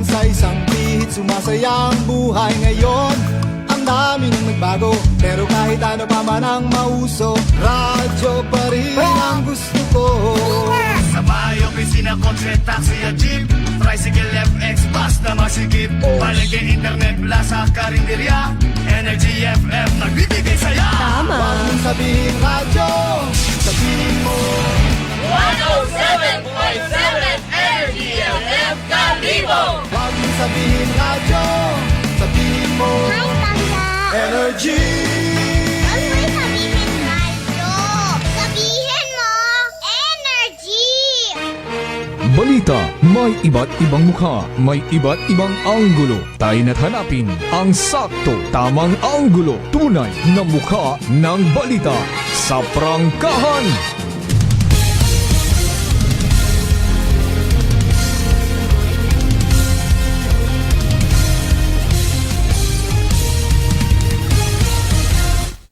sa isang pihit, sumasaya ang buhay ngayon. Ang dami nang nagbago, pero kahit ano pa man ang mauso, radyo pa rin ang gusto ko. Sa bayo, pisina, kotse, taxi at jeep, tricycle, FX, bus na masigip, palengke, internet, plaza, karinderya, Energy FM, nagbibigay saya. Tama. Huwag mong sabihin radyo, sabihin mo 107.7 Energy FM Kalibo. Huwag mong sabihin radyo, sabihin mo Hi, Tanda! Energy. Huwag mo'y sabihin radyo! Sabihin mo, energy! Balita, may iba't ibang mukha, may iba't ibang anggulo. Tayo na't hanapin ang sakto, tamang anggulo. Tunay na mukha ng balita sa prangkahan.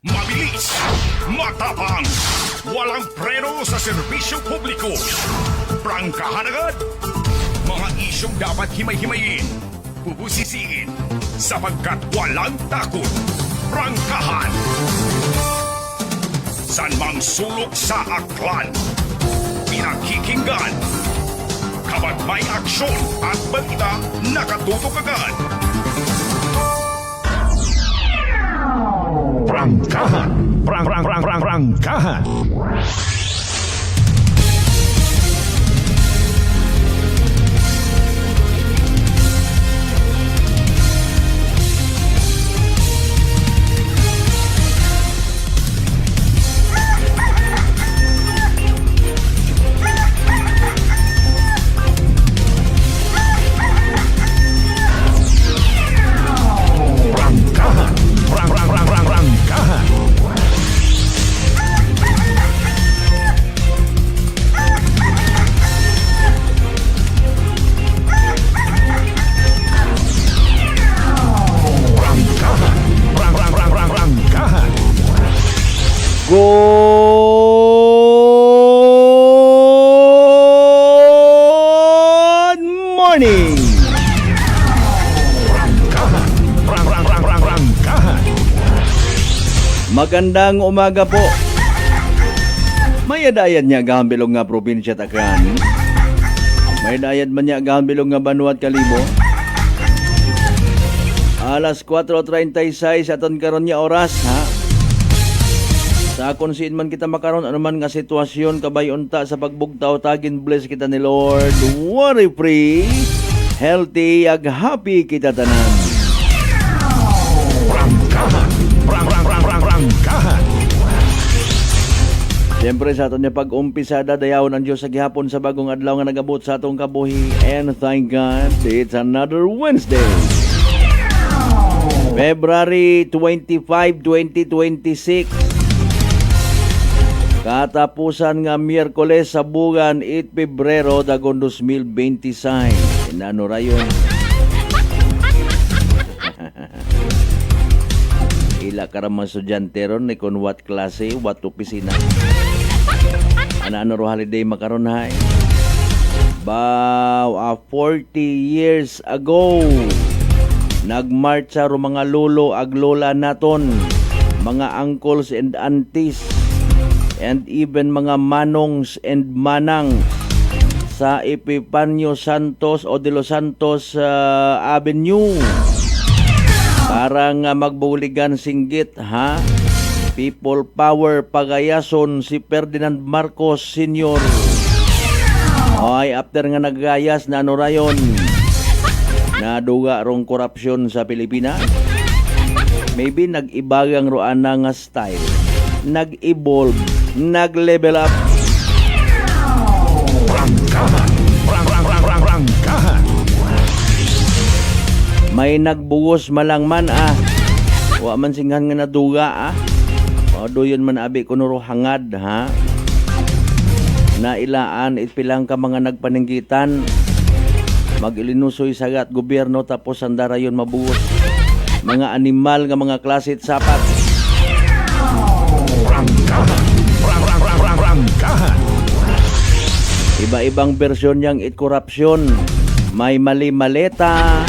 Mabilis, matapang, walang preno sa serbisyo publiko. Prangkahan agad. Mga isyong dapat himay-himayin, bubusisiin, sapagkat walang takot. Prangkahan. San mang sulok sa aklan, pinakikinggan. Kapag may aksyon at balita, nakatutok agad. Prangkahan. Prangkahan. Prangkahan. Prangkahan. Good morning! Prangkahan. Magandang umaga po. May adayan niya gahambilong nga probinsya Takran. May dayad man niya gahambilong nga Banuat Kalibo. Alas 4:36 aton karon niya oras ha. Sa akon siin man kita makaron anuman nga sitwasyon kabay unta sa pagbugtaw tagin bless kita ni Lord. Worry free, healthy ag happy kita tanan. Prangkahan. Siyempre sa aton niya pag-umpisada dayawon ang Diyos sa gihapon sa bagong adlaw nga nagabot sa atong kabuhi. And thank God, it's another Wednesday. February 25, 2026. Katapusan nga Miyerkules sa bugan 8 Pebrero dagon 2026. Inano rayon? Ila karamang estudyante ron ni kung what klase, what opisina. Ano holiday makaron hay? Bao, 40 years ago. Nagmarcha ro mga lolo ag lola naton, mga uncles and aunties, and even mga manongs and manang sa Epifanio Santos o de los Santos Avenue para nga magbuligan singgit ha. People power pagayason si Ferdinand Marcos Sr. Ay after nga naggayas na ano rayon, naduga rong korupsyon sa Pilipinas. Maybe nag-ibagang roana nga style, nag-evolve, nag-level up. Prangkahan. May nagbugos malangman wa man singhan nga naduga o doyon man abi kunuro hangad ha. Nailaan itpilang ka mga nagpaninggitan, mag-ilinusoy sagat gobyerno tapos ang darayon mabugos. Mga animal nga mga klasit sapat. Prangkahan. Iba-ibang bersyon yang it korupsyon. may mali-maleta,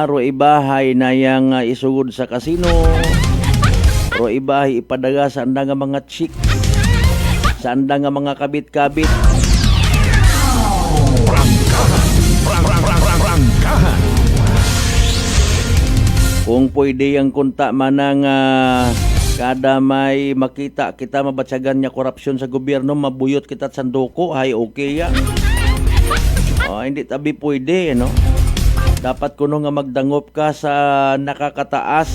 ro ibahay na yang isugod sa kasino, ro ibahay ipadaga sa anda nga mga chick, sa anda nga mga kabit-kabit. Kung pwede ang kunta manang kada may makita kita mabatsagan niya korupsyon sa gobyerno, mabuyot kita sa sanduko, ay okay ya. Hindi tabi pwede, no? Dapat kuno nga magdangop ka sa nakakataas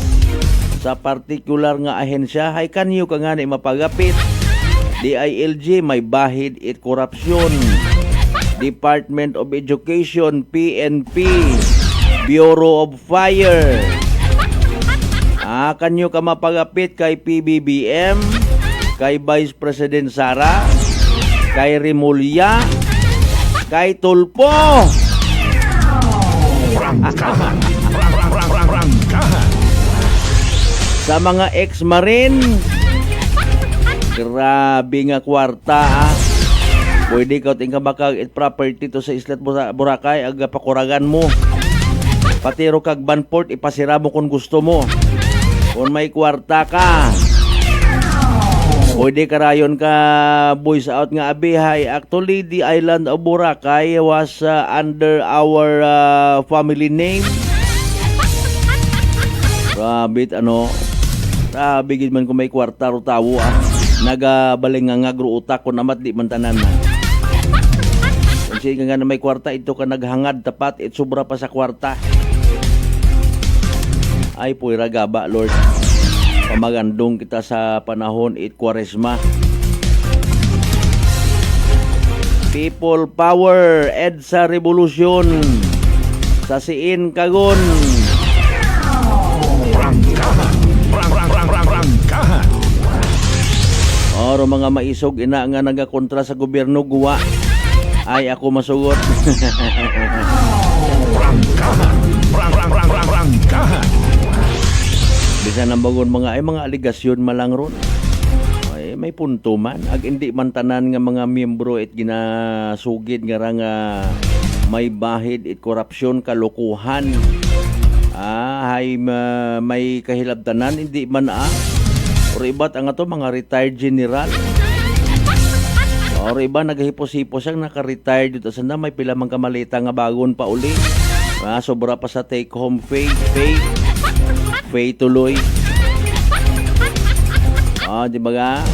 sa particular nga ahensya, hay kanyo ka nga ni mapagapit. DILG may bahid it korupsyon. Department of Education, PNP, Bureau of Fire. Kanyo ka mapagapit kay PBBM, kay Vice President Sara, kay Rimulya, kay Tulpo. Sa mga ex-marine, grabe nga kwarta. Pwede ka tingka bakag it property to sa Islat Boracay, aga pakuragan mo. Patiro kag Banport, ipasira mo kung gusto mo. Kung may kwarta ka, pwede karayon ka voice out nga abihay. Actually, the island of Boracay was under our family name. Rabit rabigid man kung may kwarta ro tawo nagabaling nga ngagro utak ko namat di man tanan na. Kung siya nga na may kwarta, ito ka naghangad tapat, it sobra pa sa kwarta. Ay puwira gaba, Lord. Pamagandong kita sa panahon it Kwaresma. People power, EDSA revolution. Sa siin kagon. Oro mga maisog ina nga nagakontra sa gobyerno guwa. Ay ako masugot. Bisa nambagon mga aligasyon malang ron. Ay may punto man. Ag hindi man tanan nga mga miyembro it ginasugid nga nga may bahid it korupsyon, kalokohan. May kahilabtanan hindi man or iba't ang ato mga retired general. Or iba naghihipos-hipos ang naka-retired dito. Sanda may pila mang kamalita nga bagon pa uli. Sobra pa sa take home pay tuloy. Di ba nga?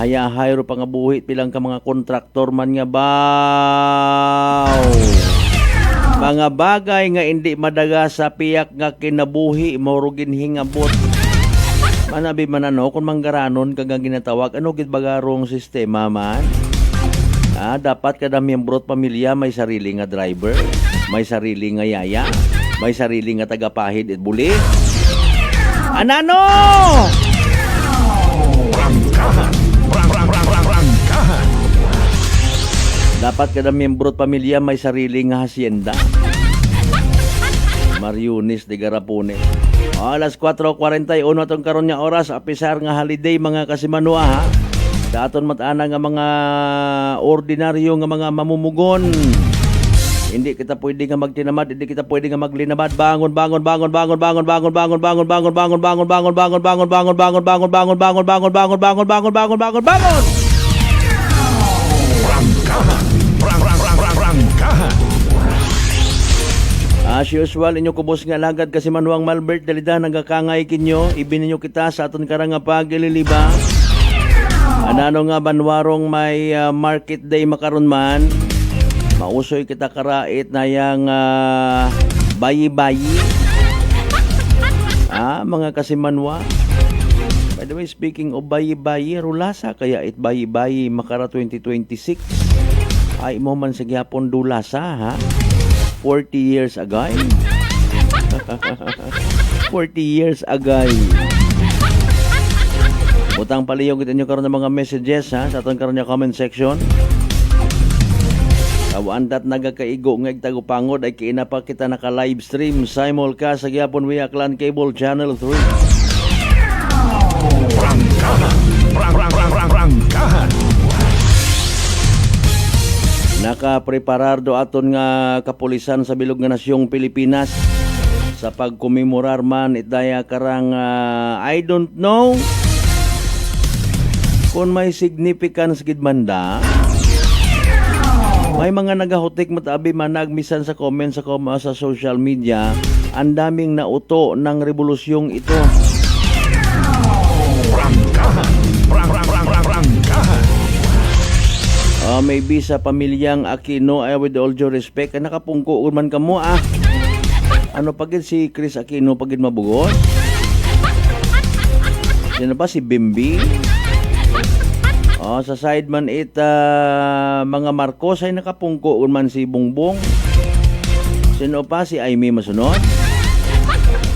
Hayahay ro pa nga buhit pilang ka mga kontraktor man nga baw. Mga bagay nga hindi madaga sa piyak nga kinabuhi mao ginhingabot. Manabi manano kung manggaranon kagang ginatawag ano gid bagarong sistema man. Dapat kada miyembro at pamilya may sarili nga driver, may sarili nga yaya, may sarili nga tagapahid at buli. Anano? Dapat kada miyembro at pamilya may sarili nga hacienda. Mariones de Garapone. Alas 4:41 atong karon nga oras, apisar nga holiday mga kasimanwa ha. Daton matana nga mga ordinaryo nga mga mamumugon. Hindi kita pwede nga magtinamad, hindi kita pwede nga maglinabad. Bangon. As usual, inyo kubos nga lagad kasi manuang Malbert dalida nagakangay kinyo, ibininyo kita sa aton karang nga pagililiba. Anano nga banwarong may market day makaron man, mausoy kita karait na yang bayi-bayi. Mga kasimanwa. By the way, speaking of bayi-bayi, rulasa kaya it bayi-bayi makara 2026. Ay mo man sa gyapon dulasa ha. 40 years agay. 40 years agay. Butang paliyong kita nyo karon ng mga messages ha, sa atong karon nga comment section. Kawandat nagakaigo nga igtagupangod ay kiina pa kita naka live stream simulcast sa gyapon via Clan Cable Channel 3. nakapreparar do aton nga kapulisan sa bilog nga nasyong Pilipinas sa pagkumemorar man itaya karang I don't know kung may significance gid man da. May mga nagahutik matabi man nagmisan sa comment sa social media, ang daming nauto ng revolusyong ito. Maybe sa pamilyang Aquino, with all due respect, nakapungko man kamo Ano pagid si Chris Aquino pagid mabugos? Sino pa si Bimbi? Sa side man mga Marcos ay nakapungko man si Bongbong. Sino pa si Aimee masunod?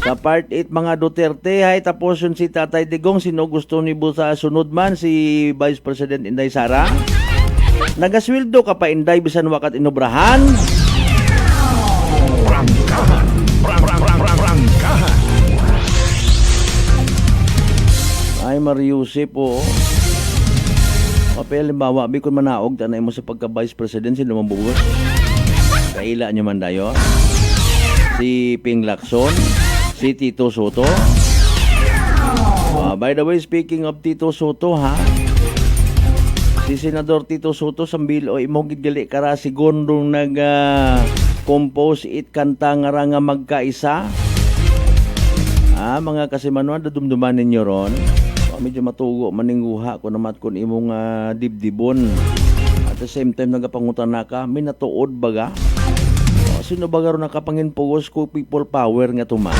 Sa part 8 mga Duterte ay tapos yun si Tatay Digong. Sino gusto ni sa sunod man si Vice President Inday Sara? Nagasweldo ka pa Inday bisan wakat inobrahan? Ay Mariusip po. Kapel limbawa bi kun manaog tanay mo sa pagka Vice President sino mabugos? Kaila nyo man dayo? Si Ping Lacson, si Tito Soto. By the way, speaking of Tito Soto si Senador Tito Soto sambil o imong gidgali kara sigundong compose it kanta nga magkaisa. Mga kasimanuan dadumduman ninyo ron. Medyo matugo maningguha ko namat kun imong dibdibon. At the same time nagapangutan na ka, minatuod baga. Sino ba garo nakapanginpugos ko people power nga tuman?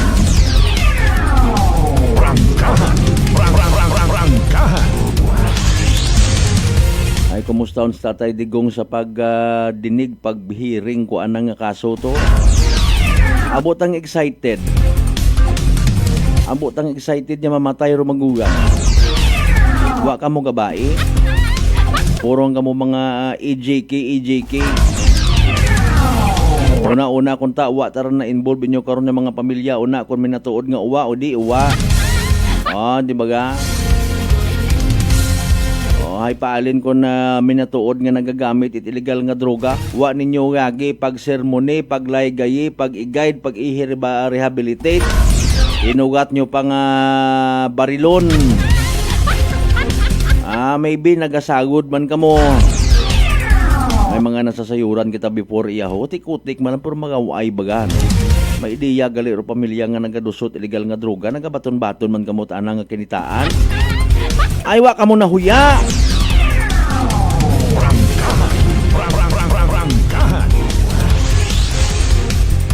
Ay kumusta on sa Tatay Digong sa pagdinig paghiring ko anang nga kaso to? Abot ang excited. Abot ang excited niya mamatay ro magugang. Wa ka mo gabae. Purong ka mo mga EJK. Una kung wa tara na involve inyo karon ng mga pamilya. Una kung minatuod nga uwa o di uwa. Di ba ga? Ay paalin ko na minatuod nga nagagamit it illegal nga droga. Wa ninyo gagi pag sermone, pag laygayi, pag i-guide, pag i-rehabilitate. Inugat nyo pang barilon. Maybe nagasagod man kamo. May mga nasasayuran kita before iyaho. Utik-utik man puro mga uay baga. May ideya gali ro pamilya nga nagadusot illegal nga droga. Nagabaton-baton man kamo taana nga kinitaan. Ay wa kamo nahuya.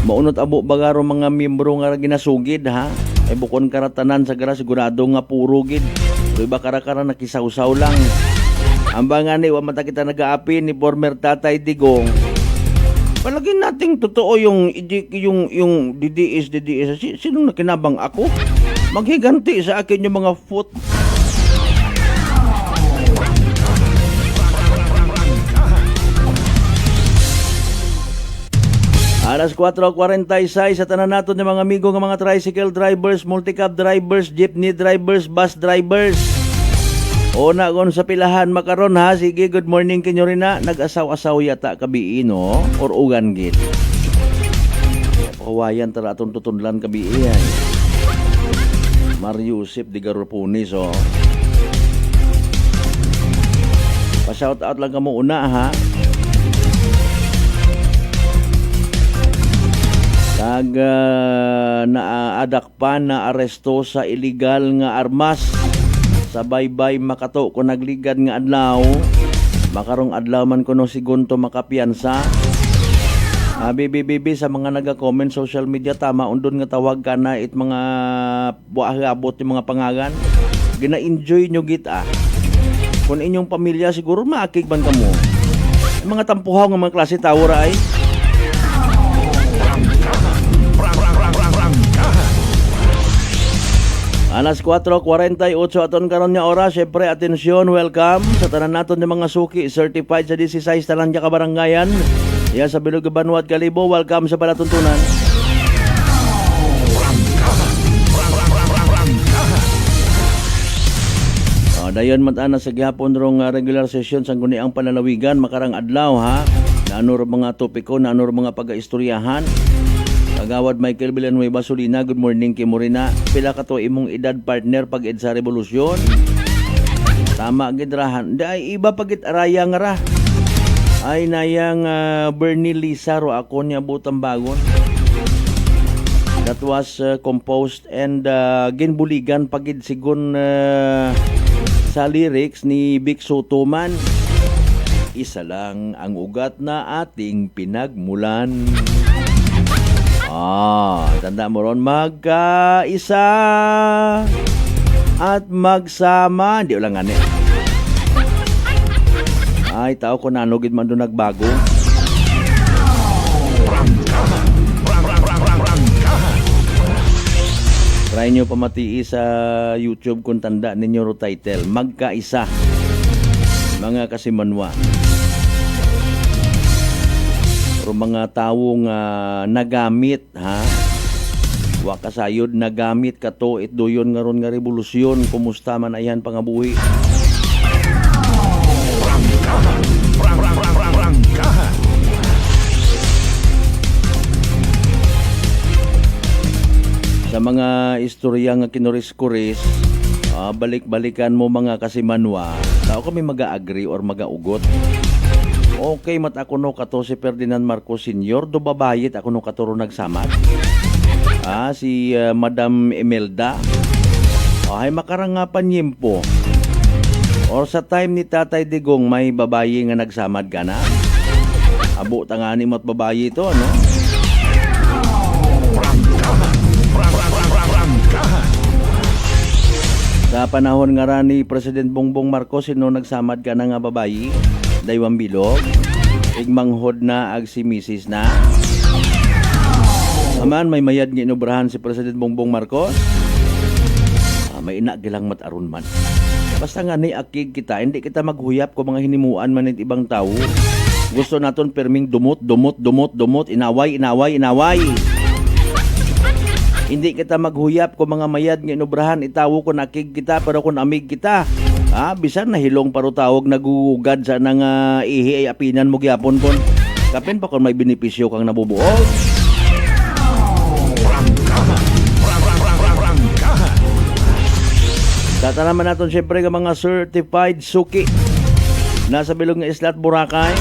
Maunot abo bagaro mga miyembro nga ginasugid ay bukon karatanan sa gara sigurado nga puro gid. Pero iba kara-kara nakisawsaw lang. Ang bangani wa mata kita nag-aapi ni former Tatay Digong. Palagin nating totoo yung DDS. Sinong nakinabang ako? Maghiganti sa akin yung mga foot. Alas 4:46 sa tanan naton ng mga amigo ng mga tricycle drivers, multicab drivers, jeepney drivers, bus drivers. Una kon sa pilahan makaron sige good morning kinyo rin na nag-asaw-asaw yata kabii no or ugan gid. Kawayan tara atong tutunlan kabii ay. Mariusip di Garupunis Pa-shout out lang kamo una naadakpan na aresto sa illegal nga armas sa baybay makato kung nagligad nga adlaw makarong adlaw man kuno sigunto makapiyansa. Bibi sa mga naga-comment social media tama undon nga tawag ka na it mga buhahabot yung mga pangagan gina-enjoy nyo gita kung inyong pamilya siguro maakig man kamo mga tampuhaw nga mga klase tower ay Alas 4:48 aton karon nga oras. Syempre atensyon, welcome sa tanan naton ng mga suki certified sa 16 tanan ka barangayan. Iya sa Bilog Banwat Kalibo, welcome sa palatuntunan. Dayon man ana sa gihapon rong regular session sang guniang panlalawigan makarang adlaw Naano ra mga topiko, naano ra mga pag-istoryahan. Kagawad Michael Villanueva Solina, good morning kay Morina. Pila ka to imong edad partner pag ed sa revolusyon? Tama gidrahan. Ay iba pagit araya nga ra. Ay nayang Bernie Lisa ro ako niya butang bagon. That was composed and ginbuligan pagid sigon sa lyrics ni Vic Sotoman. Isa lang ang ugat na ating pinagmulan. Tanda mo ron, magkaisa at magsama. Hindi ulang ani. Ay, tao ko nanugid man doon nagbago. Try nyo pamatii sa YouTube kung tanda ninyo ro title. Magkaisa. Mga kasimanwa. Pero mga tawong nagamit, ha? Wa kasayod nagamit kato it doyon nga ron nga revolusyon. Kumusta man ayan pangabuhi. Sa mga istorya nga kinuris-kuris, balik-balikan mo mga kasimanwa, tao kami mag-agree or mag-augot. Okay, mat ako no kato si Ferdinand Marcos Sr. Do babayit ako no katuro nagsamad. Si Madam Imelda. Ay makarangapan yimpo. Or sa time ni Tatay Digong may babayi nga nagsamad ka na. Abo tangani mo't babayi ito, ano? Sa panahon nga ra ni President Bongbong Marcos sino nagsamad ka na nga babayi, daywang bilog, igmanghod na ag si Mrs. na. Aman may mayad nga inubrahan si President Bongbong Marcos. May inagilang mataron man. Basta nga ni akig kita, hindi kita maghuyap ko mga hinimuan man ng ibang tao. Gusto naton perming dumot, inaway. Hindi kita maghuyap ko mga mayad nga inubrahan, itawo ko nakig kita pero kung amig kita. Bisan nahilong paro tawag nagugad sa nang ihi ay apinan mo gyapon kon. Kapin pa kon may benepisyo kang nabubuog. Data naman natin siyempre ng mga certified suki. Nasa bilog ng Isla at Boracay,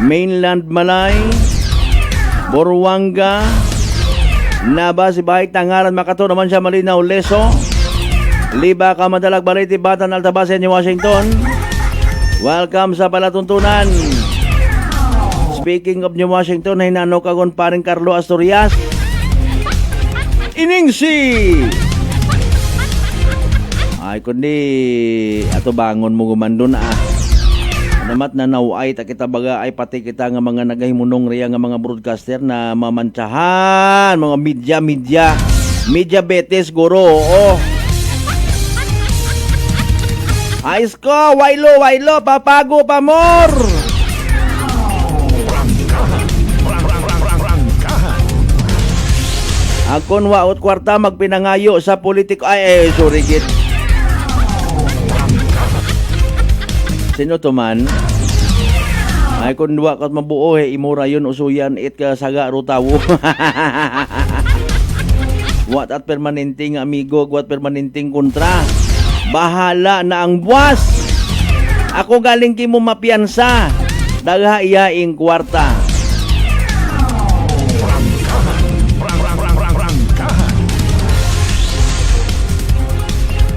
Mainland Malay, Boruanga, Naba, Sibay, Tangaran, Makato naman siya Malinaw, Leso, Liba, Kamadalag, Baliti, Batan, Altabasen, New Washington. Welcome sa Palatuntunan. Speaking of New Washington, hinano kagon paring Carlo Asturias. Iningsi! Ay kundi ato bangon mo gumandun Namat na naway ta kita baga ay pati kita nga mga nagahimunong riya nga mga broadcaster na mamantsahan, mga media betes guro. Ayos ko, waylo, papago pa more. Akon waot kwarta magpinangayo sa politiko. Sorry git. Sino to man? Ay kung duwa kat mabuo imura yun usuyan it ka saga rutawo. Wat at permanenting amigo, wat permanenting kontra. Bahala na ang buwas. Ako galing kimo mapiyansa. Dagha iyaing kwarta.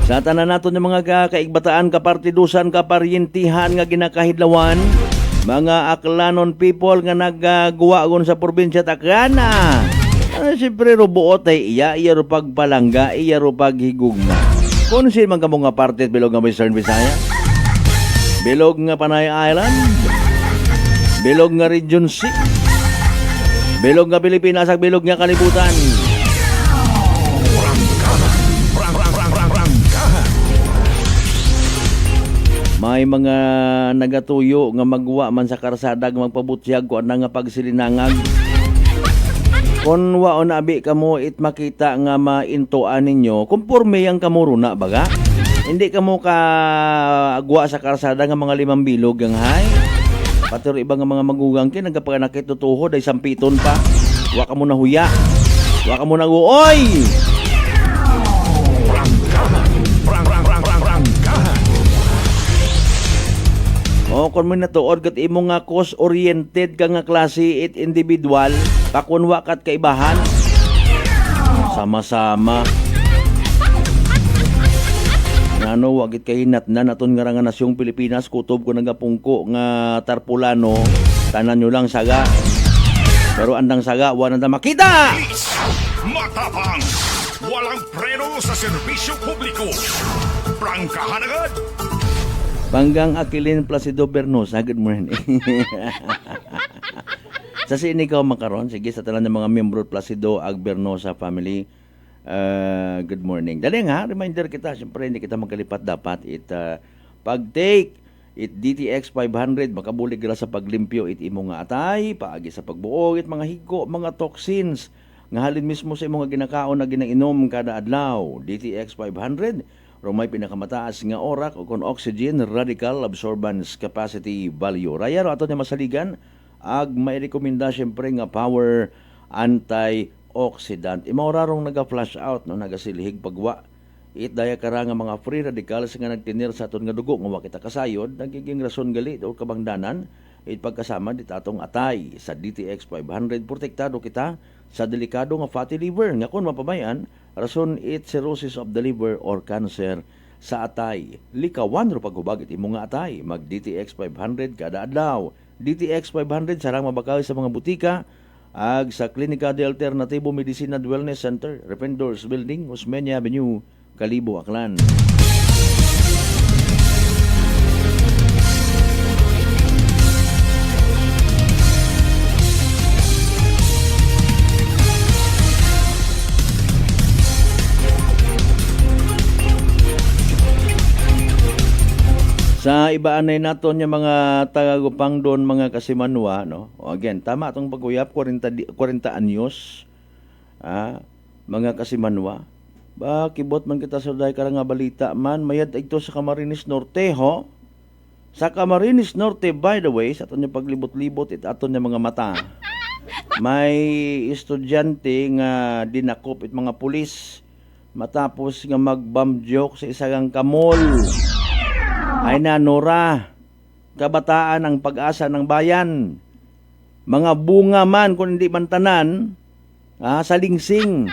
Sa tanan nato ng mga kaigbataan, kapartidusan, kaparyentihan nga ginakahidlawan, mga aklanon people nga nagguwagon sa probinsya Tacana. Siyempre rubuot ay iya ro pagpalangga, iya ro paghigugma. Kung sino man kamo nga parte bilog nga Western Visaya, bilog nga Panay Island, bilog nga Region C, bilog nga Pilipinas, ag bilog nga kalibutan. May mga nagatuyo nga magwa man sa karsada nga magpabutyag ko nga pagsilinangag. Kung waon abi kamo it makita nga maintuan ninyo, kumpurme yang kamo runa baga. Hindi kamo ka agwa sa karsada nga mga 5 bilog ang hay. Pati rin iba nga mga magugang kin nagapag nakitutuhod ay sampiton pa. Wa ka mo na huya. Wa ka mo na uoy. O kung mo natuod kat imo nga course-oriented ka nga klase it individual, pakunwa kat kaibahan. Sama-sama. Ngano wagit kahinat na naton nga nga nasyong Pilipinas kutob ko nagapungko nga tarpulano tanan nyo lang saga. Pero andang saga wa na makita. Matapang! Walang preno sa serbisyo publiko! Prangkahan agad! Panggang Aquilin Placido Bernosa, good morning. Sa sini ikaw makaron, sige sa talan ng mga miyembro Placido Ag Bernosa family, good morning. Dali nga, reminder kita, siyempre hindi kita magkalipat dapat. Pag-take, DTX 500, makabulig ra sa paglimpyo, imo nga atay, paagi sa pagbuog, mga higo, mga toxins, nga halin mismo sa imong ginakaon na ginainom kada adlaw. DTX 500, ro may pinakamataas nga orak o kon oxygen radical absorbance capacity value. Raya ro ato niya masaligan ag may rekomenda syempre nga power antioxidant. Imaw rarong naga-flash out no nagasilhig pagwa. Daya kara nga mga free radicals nga nagtinir sa aton nga dugo nga wa kita kasayod nagiging rason gali o kabangdanan pagkasama dit atong atay sa DTX 500 protektado kita sa delikado nga fatty liver nga kun mapamayan rason cirrhosis of the liver or cancer sa atay. Likawan ro paghubag iti mo nga atay mag DTX 500 kada adlaw. DTX 500 sarang mabakaw sa mga butika ag sa Klinika de Alternativo Medicina and Wellness Center, Rependors Building, Osmeña Avenue, Kalibo, Aklan. Sa ibaanay naton yung mga tagagupang doon mga kasimanwa, no? O again, tama itong pag-uyap, 40 anyos, mga kasimanwa. Ba, kibot man kita sa dahi karang nga balita man, mayad ito sa Camarines Norte, ho? Sa Camarines Norte, by the way, sa aton yung paglibot-libot, aton yung mga mata. May estudyante nga dinakop it mga pulis matapos nga mag-bomb joke sa isang kamol. Ay nanora, kabataan ang pag-asa ng bayan. Mga bunga man, kung hindi man tanan, sa lingsing.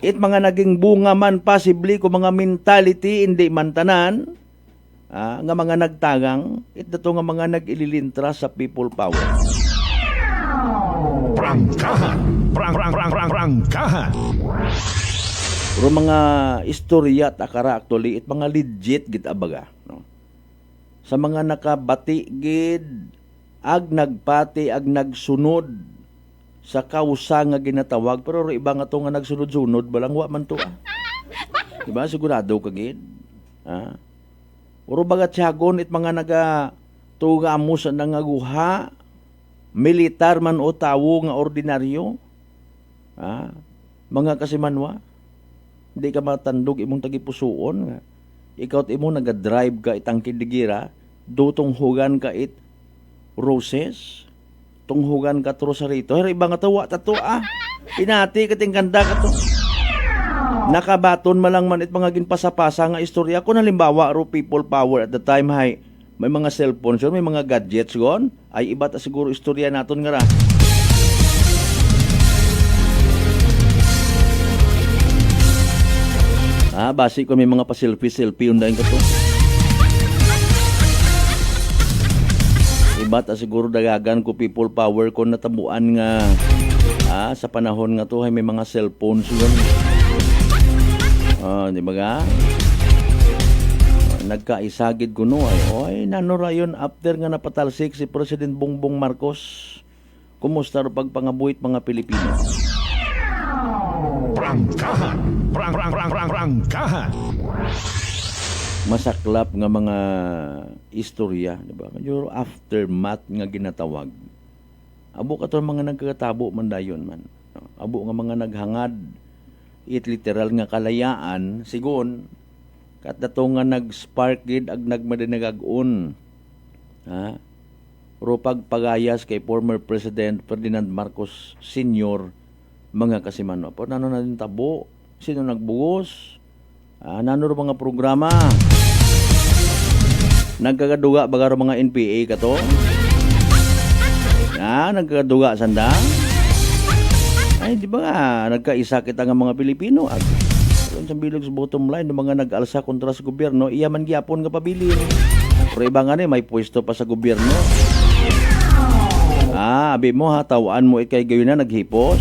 Mga naging bunga man, possibly, kung mga mentality, hindi man tanan, nga mga nagtagang, dato nga mga nag-ililintra sa people power. Prangkahan! Prangkahan! Pero mga istorya at akara actually, mga legit gid abaga, no? Sa mga nakabati gid ag nagpati ag nagsunod sa kausa nga ginatawag pero iba nga to nga nagsunod-sunod balang wa man to. Diba sigurado ka gid? Uro baga tiyagon mga naga tuga mo sa nangaguha militar man o tawo nga ordinaryo. Mga kasimanwa, hindi ka matandog imong tagipusuon. Ikaw at imo nagadrive ka itang kidigira, dutong hugan ka it roses, tunghugan ka rosarito. Pero iba nga tawa, tato pinati ka ting ganda ka to. Nakabaton malang man it mga ginpasapasa nga istorya. Kung halimbawa, ro people power at the time, may mga cellphones yun, may mga gadgets gon, ay iba ta siguro istorya naton nga ra. Basi ko may mga pa-selfie undahin ka to. Iba ta siguro dagagan ko people power ko natabuan nga sa panahon nga to ay may mga cellphones yun. Di ba ga? Nagkaisagid ko no ay nanora yun after nga napatalsik si President Bongbong Marcos. Kumusta ro pagpangabuhit mga Pilipino? Prangkahan! Prangkahan! Masaklap nga mga istorya, di ba? Medyo aftermath nga ginatawag. Abo ka to mga nagkatabo man dayon man. Abo nga mga naghangad literal nga kalayaan sigon kat dato nga nag-spark gid ag nagmadinagagon. o pagpagayas kay former President Ferdinand Marcos Sr. mga kasimano. Po, nano na din tabo? Sino nagbugos? Nano ro mga programa? Nagkagaduga baga ro mga NPA kato? Nagkagaduga sanda? Ay, di ba nga, nagkaisa kita nga mga Pilipino. At sa bilog sa bottom line, ng mga nag-alsa kontra sa gobyerno, iyaman gyapon nga pabili. Pero iba nga may pwesto pa sa gobyerno. Abi mo ha, tawaan mo ikay gayon na naghipos.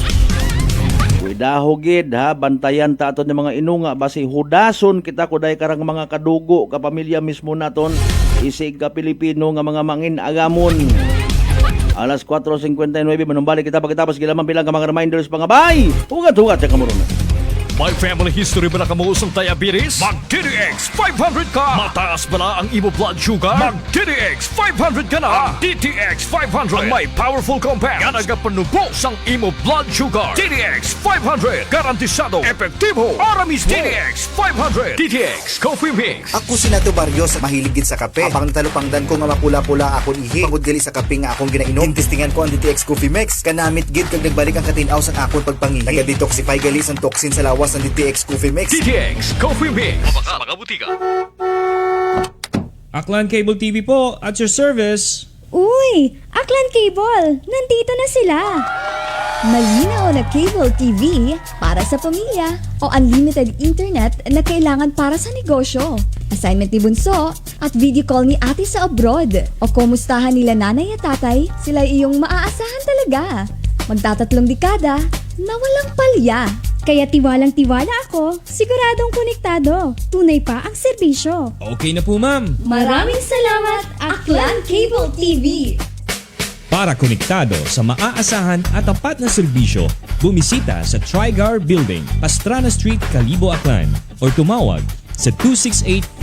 Widahogid ha, bantayan ta aton ng mga inunga, basi hudason kita kuday karang mga kadugo, kapamilya mismo naton, isig ka Pilipino nga mga mangin agamon. Alas 4:59, manumbalik kita pagkatapos gilaman bilang ka mga reminders pangabay. Hugat-hugat sa kamuron. May family history ba na kamuusong diabetes? Mag-DDX 500 ka! Mataas ba na ang imo blood sugar? Mag-DDX 500 ka na! DTX 500 ang may powerful compounds nga nagapanubos ang imo blood sugar. DDX 500 garantisado, epektibo, para mismo. DDX 500 DTX Coffee Mix. Ako si Nato Barrios, mahilig gid sa kape. Apang talupangdan ko nga mapula-pula akong ihi. Pagod gali sa kape nga akong ginainom. Tintistingan ko ang DTX Coffee Mix. Kanamit gid kag nagbalik ang katinaw sa akong pagpangihi. Naga-detoxify gali ang toxin sa lawas ng DTX Coffee Mix. DTX Coffee Mix. Mga butika. Aklan Cable TV po, at your service. Uy! Aklan Cable! Nandito na sila! Malinaw na cable TV para sa pamilya o unlimited internet na kailangan para sa negosyo. Assignment ni Bunso at video call ni ate sa abroad. O kumustahan nila nanay at tatay, sila iyong maaasahan talaga. Magtatatlong dekada na walang palya. Kaya tiwalang-tiwala ako, siguradong konektado. Tunay pa ang serbisyo. Okay na po, ma'am. Maraming salamat, Aklan Cable TV! Para konektado sa maaasahan at tapat na serbisyo, bumisita sa Trigar Building, Pastrana Street, Calibo, Aklan o tumawag sa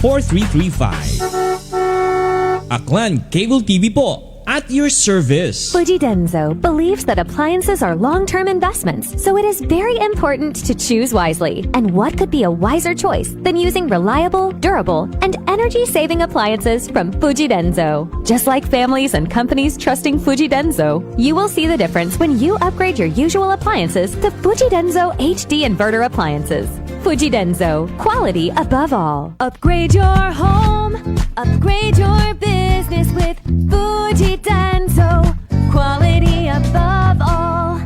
268-4335. Aklan Cable TV po, at your service. Fujidenzo believes that appliances are long-term investments, so it is very important to choose wisely. And what could be a wiser choice than using reliable, durable, and energy-saving appliances from Fujidenzo? Just like families and companies trusting Fujidenzo, you will see the difference when you upgrade your usual appliances to Fujidenzo HD inverter appliances. Fujidenzo, quality above all. Upgrade your home, upgrade your business with Fujidenzo, quality above all.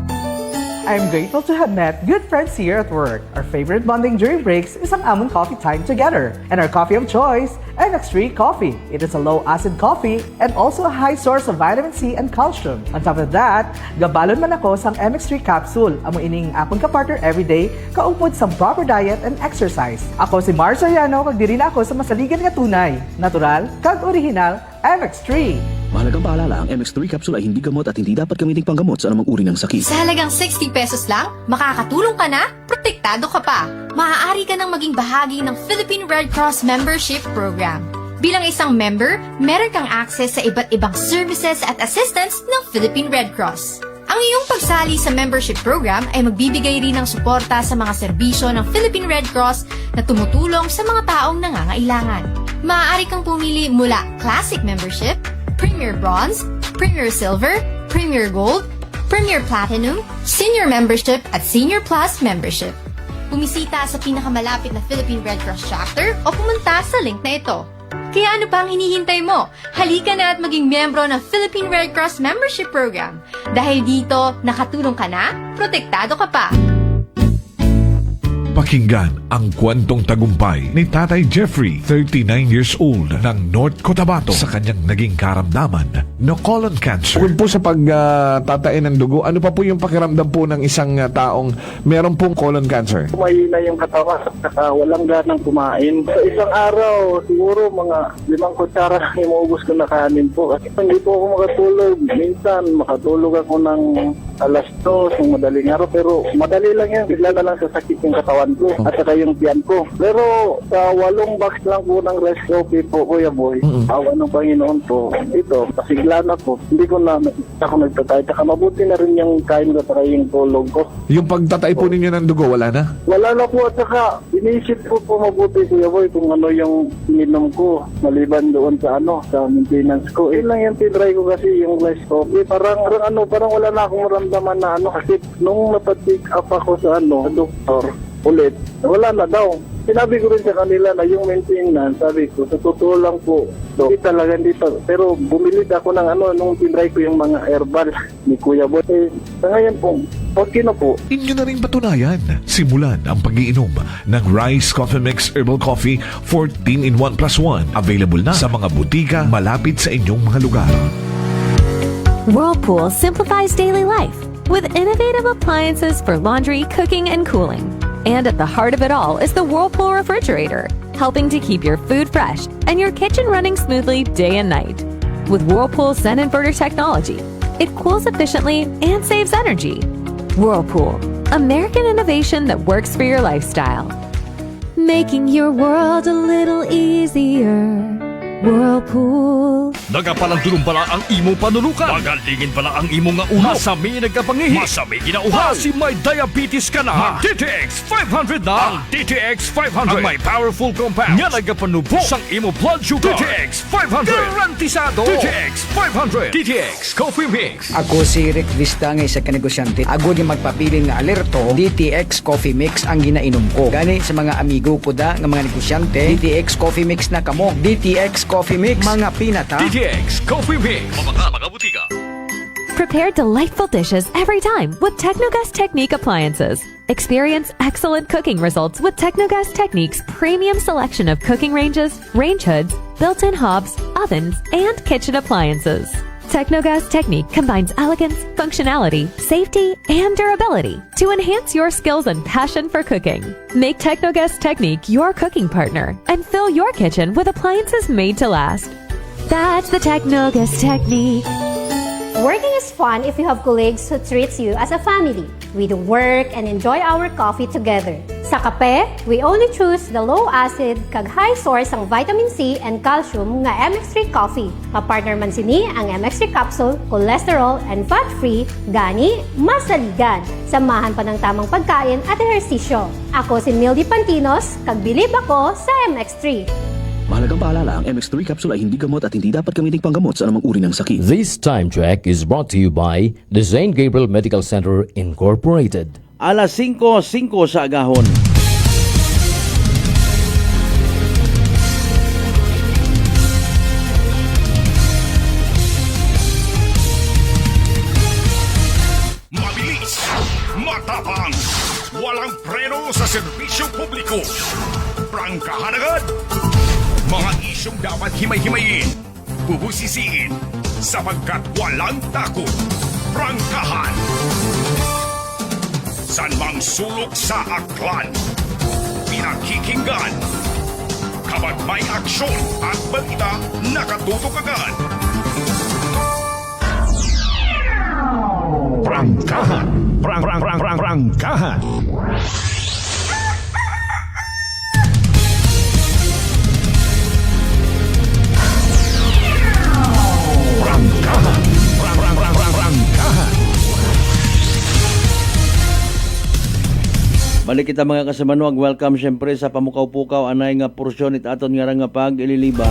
I'm grateful to have met good friends here at work. Our favorite bonding during breaks is ang amon coffee time together. And our coffee of choice, MX3 Coffee. It is a low-acid coffee and also a high source of vitamin C and calcium. On top of that, gabalon man ako sang MX3 capsule. Amo ining akong kapartner everyday, kaupod sa proper diet and exercise. Ako si Mars Soriano, kag diri na ako sa masaligan nga tunay, natural, kag original, MX3. Mahalagang paalala, ang MX3 capsule ay hindi gamot at hindi dapat gamiting panggamot sa anumang uri ng sakit. Sa halagang 60 pesos lang, makakatulong ka na, protektado ka pa. Maaari ka nang maging bahagi ng Philippine Red Cross Membership Program. Bilang isang member, meron kang access sa iba't ibang services at assistance ng Philippine Red Cross. Ang iyong pagsali sa membership program ay magbibigay rin ng suporta sa mga serbisyo ng Philippine Red Cross na tumutulong sa mga taong nangangailangan. Maaari kang pumili mula Classic Membership, Premier Bronze, Premier Silver, Premier Gold, Premier Platinum, Senior Membership at Senior Plus Membership. Bumisita sa pinakamalapit na Philippine Red Cross chapter o pumunta sa link na ito. Kaya ano pa ang hinihintay mo? Halika na at maging miyembro ng Philippine Red Cross Membership Program. Dahil dito, nakatulong ka na, protektado ka pa. Pakinggan ang kwentong tagumpay ni Tatay Jeffrey, 39 years old, ng North Cotabato sa kanyang naging karamdaman na colon cancer. Bukod po sa pagtatain ng dugo, ano pa po yung pakiramdam po ng isang taong meron pong colon cancer? Mahina yung katawan at walang ganang kumain. Sa isang araw, siguro mga 5 kutsara yung maubos ko na kanin po. Kasi hindi po ako makatulog. Minsan, makatulog ako ng alas 2 ng madaling araw. Pero madali lang yan. Bigla na lang sasakit yung katawan katawan ko at saka yung tiyan ko. Pero sa 8 box lang po ng rice coffee po, Kuya Boy, awa ng Panginoon po, ito, pasigla na po. Hindi ko na ako nagtatay. Saka mabuti na rin yung kain ko saka yung tulog ko. Yung pagtatay po ninyo ng dugo, wala na? Wala na po at saka inisip ko po mabuti, Kuya Boy, kung ano yung ininom ko maliban doon sa sa maintenance ko. Yun lang yung tinry ko kasi yung rice coffee. Parang wala na akong maramdaman na kasi nung napatik up ako sa doktor ulit, wala na daw. Sinabi ko rin sa kanila na yung maintenance, sabi ko, sa totoo lang po, hindi talaga dito. Pero bumili ako ng nung tinry ko yung mga herbal ni Kuya Boy. Sa ngayon po, okay na po. Inyo na rin patunayan. Simulan ang pag-iinom ng Rice Coffee Mix Herbal Coffee 14-in-1+1. Available na sa mga butika malapit sa inyong mga lugar. Whirlpool simplifies daily life with innovative appliances for laundry, cooking, and cooling. And at the heart of it all is the Whirlpool refrigerator, helping to keep your food fresh and your kitchen running smoothly day and night. With Whirlpool Sun Inverter technology, it cools efficiently and saves energy. Whirlpool, American innovation that works for your lifestyle. Making your world a little easier. Whirlpool. Nagapalang tulong pala ang imong panulukan. Magalingin pala ang imong nga ulo. Masami nagkapangihi. Masami ginauhal. Si may diabetes ka na. DTX 500 na. Ang DTX 500. Ang may powerful compound. Nga nagapanubo sang imong blood sugar. DTX 500. Garantisado. DTX 500. DTX Coffee Mix. Ako si Rick Vista nga isa ka negosyante. Ako di magpapili nga alerto. DTX Coffee Mix ang ginainom ko. Gani sa mga amigo ko da nga mga negosyante. DTX Coffee Mix na kamo. DTX Coffee Mix, mga pinata. DTX Coffee Mix. Mga butika. Prepare delightful dishes every time with Technogas Technique appliances. Experience excellent cooking results with Technogas Technique's premium selection of cooking ranges, range hoods, built-in hobs, ovens, and kitchen appliances. Technogas Technique combines elegance, functionality, safety, and durability to enhance your skills and passion for cooking. Make Technogas Technique your cooking partner and fill your kitchen with appliances made to last. That's the Technogas Technique. Working is fun if you have colleagues who treats you as a family. We do work and enjoy our coffee together. Sa kape, we only choose the low-acid kag high source ang vitamin C and calcium nga MX3 coffee. Kapartner man sini ang MX3 capsule, cholesterol and fat-free, gani, masaligan. Samahan pa ng tamang pagkain at ehersisyo. Ako si Mildy Pantinos, kag bilib ako sa MX3. Mahalagang paalala, ang MX3 capsule ay hindi gamot at hindi dapat gamiting panggamot sa anumang uri ng sakit. This time check is brought to you by the St. Gabriel Medical Center Incorporated. Alas 5:05 sa agahon. Mabilis, matapang, walang preno sa serbisyo publiko. Prangkahan agad. Mga isyong dapat himay-himayin, bubusisiin, sapagkat walang takot. Prangkahan. San mang sulok sa aklan, pinakikinggan. Kapag may aksyon at balita, nakatutok agad. Prangkahan. Prangkahan. Balik kita mga kasamanuag, welcome syempre sa pamukaw-pukaw anay nga porsyon it aton nga nga pag ililiba.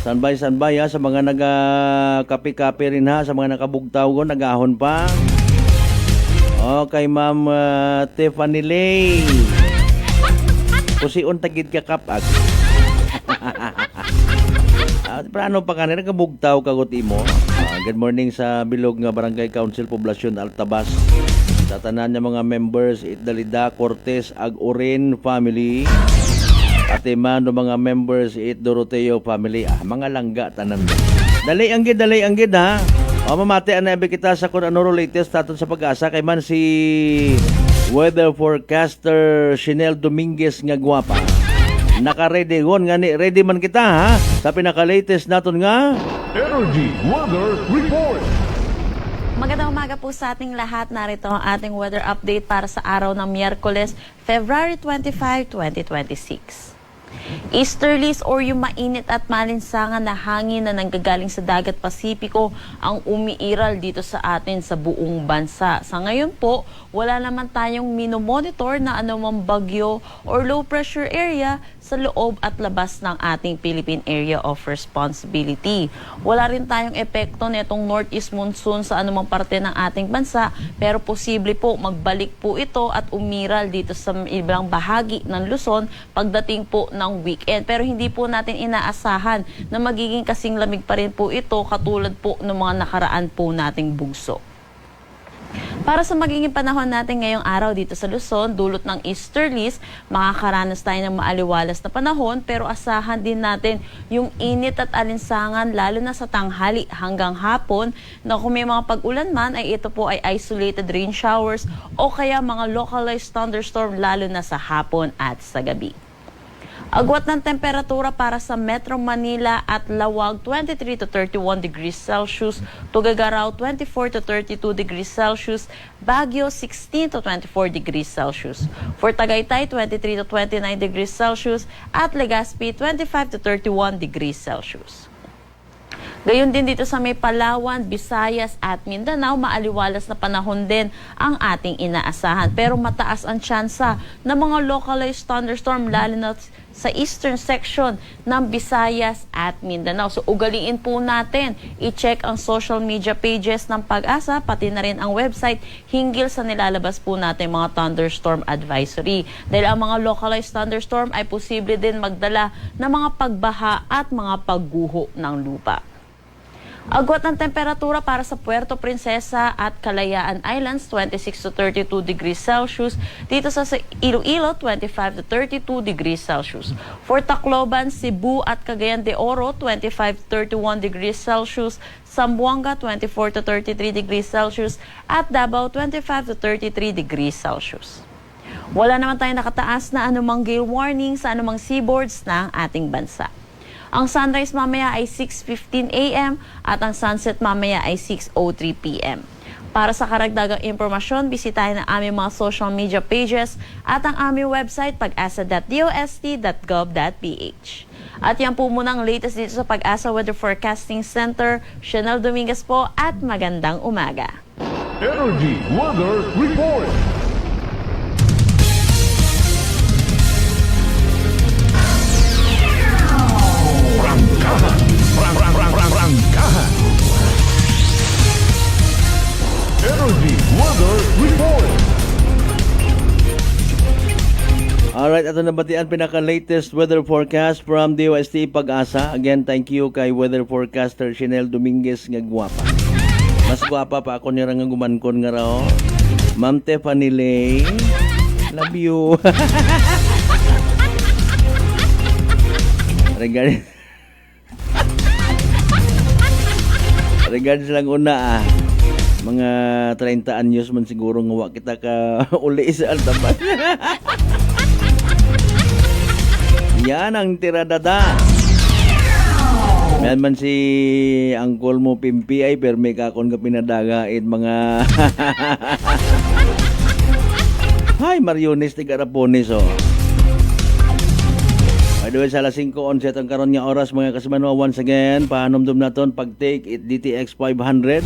Sanbay ha, sa mga nagakapi-kapi rin ha, sa mga nakabugtaw ko, nagahon pa. Okay, Ma'am Tiffany Lay. Kusiun tagid ka kapag. Prano pa kanina kabugtaw kagot imo. Good morning sa bilog nga Barangay Council Poblasyon Altabas. Sa tanan niya mga members, Itdalida, Cortez, Ag-Urin family. Pati man do mga members, Doroteo family. Mga langga tanan. Dali ang gid ha. O mamati anabi kita sa kung ano latest taton sa pag-asa kay man si weather forecaster Chanel Dominguez nga gwapa. Naka-ready gon nga ni ready man kita ha sa pinaka-latest naton nga Energy Weather Report. Magandang umaga umaga po sa ating lahat. Narito ang ating weather update para sa araw ng Miyerkules, February 25, 2026. Easterlies or yung mainit at malinsangan na hangin na nanggagaling sa dagat Pasipiko ang umiiral dito sa atin sa buong bansa. Sa ngayon po, wala naman tayong minomonitor na anumang bagyo or low pressure area sa loob at labas ng ating Philippine Area of Responsibility. Wala rin tayong epekto nitong northeast monsoon sa anumang parte ng ating bansa, pero posible po magbalik po ito at umiral dito sa ibang bahagi ng Luzon pagdating po ng weekend. Pero hindi po natin inaasahan na magiging kasing lamig pa rin po ito katulad po ng mga nakaraan po nating bugso. Para sa magiging panahon natin ngayong araw dito sa Luzon, dulot ng easterlies, makakaranas tayo ng maaliwalas na panahon, pero asahan din natin yung init at alinsangan lalo na sa tanghali hanggang hapon, na kung may mga pag-ulan man ay ito po ay isolated rain showers o kaya mga localized thunderstorm lalo na sa hapon at sa gabi. Agwat ng temperatura para sa Metro Manila at Lawag 23 to 31 degrees Celsius, Tuguegarao 24 to 32 degrees Celsius, Baguio 16 to 24 degrees Celsius. For Tagaytay 23 to 29 degrees Celsius at Legazpi 25 to 31 degrees Celsius. Gayon din dito sa may Palawan, Visayas at Mindanao, maaliwalas na panahon din ang ating inaasahan. Pero mataas ang tsansa ng mga localized thunderstorm lalo na sa eastern section ng Visayas at Mindanao. So ugaliin po natin, i-check ang social media pages ng Pag-asa, pati na rin ang website hinggil sa nilalabas po natin mga thunderstorm advisory. Dahil ang mga localized thunderstorm ay posible din magdala ng mga pagbaha at mga pagguho ng lupa. Agwat ng temperatura para sa Puerto Princesa at Kalayaan Islands, 26 to 32 degrees Celsius. Dito sa Iloilo, 25 to 32 degrees Celsius. For Tacloban, Cebu at Cagayan de Oro, 25 to 31 degrees Celsius. Zamboanga, 24 to 33 degrees Celsius. At Davao, 25 to 33 degrees Celsius. Wala naman tayong nakataas na anumang gale warning sa anumang seaboards ng ating bansa. Ang sunrise mamaya ay 6:15 a.m. at ang sunset mamaya ay 6:03 p.m. Para sa karagdagang impormasyon, bisitahin ang aming mga social media pages at ang aming website pag-asa.dost.gov.ph. At yan po muna ang latest dito sa Pag-asa Weather Forecasting Center. Chanel Dominguez po at magandang umaga. Energy Weather Report. Rangkahan. Energy Weather Report. Alright, ito na batian pinaka-latest weather forecast from DOST Pag-asa. Again, thank you kay weather forecaster Chanel Dominguez nga gwapa. Mas gwapa pa ako niya nga gumankon nga raw. Ma'am Tiffany Lay, love you. Regards lang una mga 30 anyos man siguro nga kita ka uli sa altaban. Yan ang tiradada. Yan man si Uncle mo Pimpi ay pero may kakon ka pinadagait mga Hi Mariones ti Garapones oh. By the way, sa alas 5:11 ang karon nga oras mga kasimanwa, once again, pahanumdum naton pag-take it DTX 500.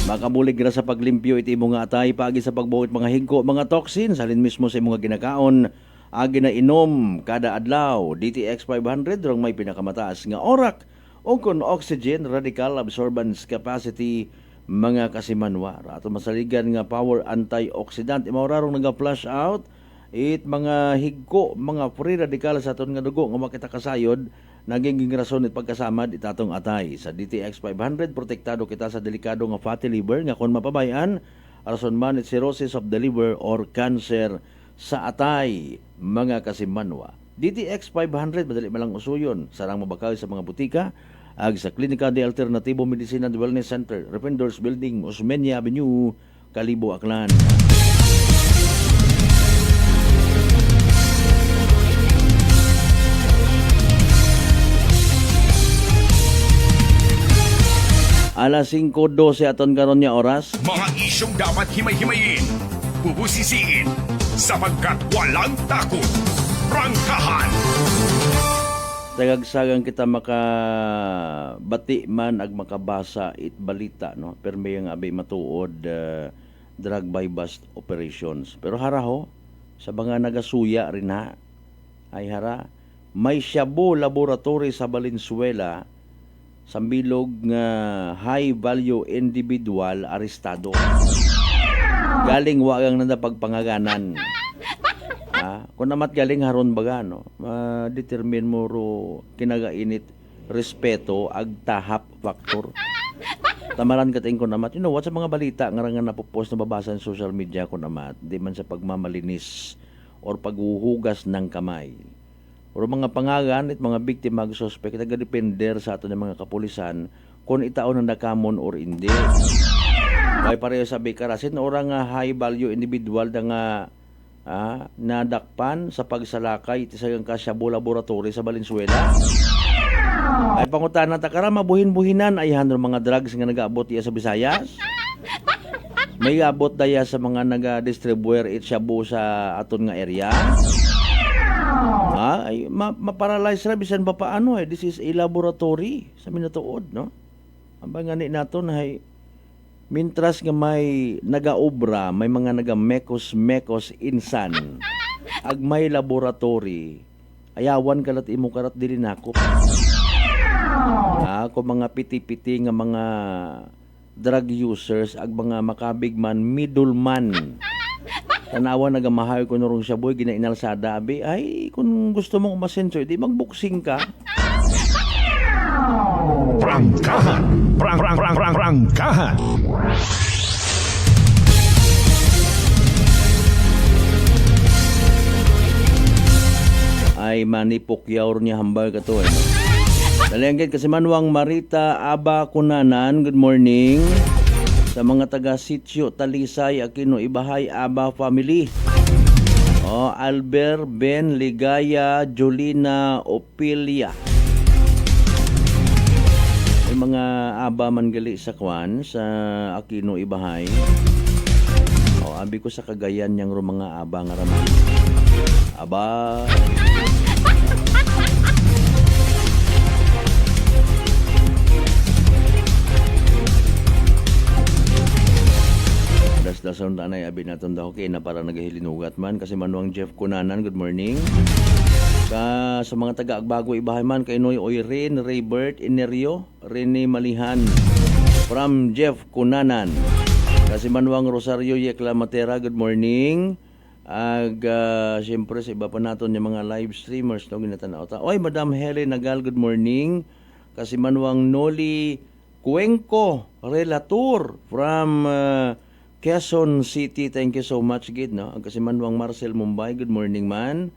Makabulig ra sa paglimpyo iti imo nga atay paagi sa pagbuhit mga higko, mga toxins halin mismo sa imo nga ginakaon, agi na inom kada adlaw. DTX 500 rong may pinakamataas nga orak o kon oxygen radical absorbance capacity mga kasimanwa. Ato masaligan nga power antioxidant imo ra rong naga-flush out it mga higko, mga free radical sa aton nga dugo nga makita kasayod, naging rason it pagkasamad itatong atay. Sa DTX 500 protektado kita sa delikado nga fatty liver nga kon mapabayan, rason man it cirrhosis of the liver or cancer sa atay mga kasimanwa. DTX 500 madali malang usuyon, sarang mabakaw sa mga butika ag sa Klinika de Alternativo Medicine and Wellness Center, Refendors Building, Osmeña Avenue, Kalibo, Aklan. Alas 5:12 aton karon nga oras. Mga isyong dapat himay-himayin, bubusisiin, sapagkat walang takot. Prangkahan! Tagagsagang kita makabati man ag makabasa it balita, no? Pero may nga abay matuod drug by bust operations. Pero haraho, sa mga nagasuya rin ha, ay hara, may Shabu Laboratory sa Valenzuela sa bilog nga high value individual arestado. Galing wagang nanda pagpangaganan. Kung namat galing haron baga, no, determine mo ro kinagainit respeto ag tahap factor. Tamaran ka ko namat. You know what, sa mga balita nga nga napopost na babasa sa social media ko namat, di man sa pagmamalinis or paghuhugas ng kamay. O mga pangagan at mga biktima ag suspect nagadepender sa ato ng mga kapulisan kung itaon na nakamon or hindi. Kaya pareho sabi karasin orang nga high value individual da nga nadakpan sa pagsalakay iti sagang Shabu Laboratory sa Valenzuela. Ay pangutana ta kara mabuhin-buhinan ay hanro mga drugs nga nagaabot iya sa Visayas. May abot daya sa mga naga-distribuer it Shabu sa aton nga area. Ay maparalyze ra bisan pa paano this is a laboratory sa minatuod, no? Ambang ngani naton ay mintras nga may nagaobra, may mga naga-mekos insan, ag may laboratory, ayawan kalat imo karat dili nako. Kung mga piti-piti nga mga drug users, ag mga makabigman, middleman, tanawa nagamahay ko narong siya boy, ginainalsada, abi, ay, kung gusto mong umasenso, di magbuksing ka. Prangkahan! Prangkahan! Ay manipokyaw niya hambal ka to. Dalanggit kasi Manwang Marita Aba Kunanan, good morning. Sa mga taga Sitio Talisay, Aquino Ibahay Aba family. Albert, Ben, Ligaya, Jolina, Opilia. May mga aba man gali sa kwan sa Aquino Ibahay. Abi ko sa Cagayan yang mga aba nga raman. Aba. Das-dason tanay abi naton daw kay na para nagahilinugat man kasi Manwang Jeff Kunanan, good morning. Sa mga taga-Agbago Ibahay man kay Noy Oyrin, Raybert, Inerio, Rene Malihan from Jeff Kunanan. Kasi Manwang Rosario Yekla Matera, good morning. Siyempre sa iba pa naton yung mga live streamers no ginatanaw ta. Oy Madam Helen Nagal, good morning. Kasi Manwang Noli Cuenco Relator from Quezon City, thank you so much gid no. Kasi Manwang Marcel Mumbai, good morning man.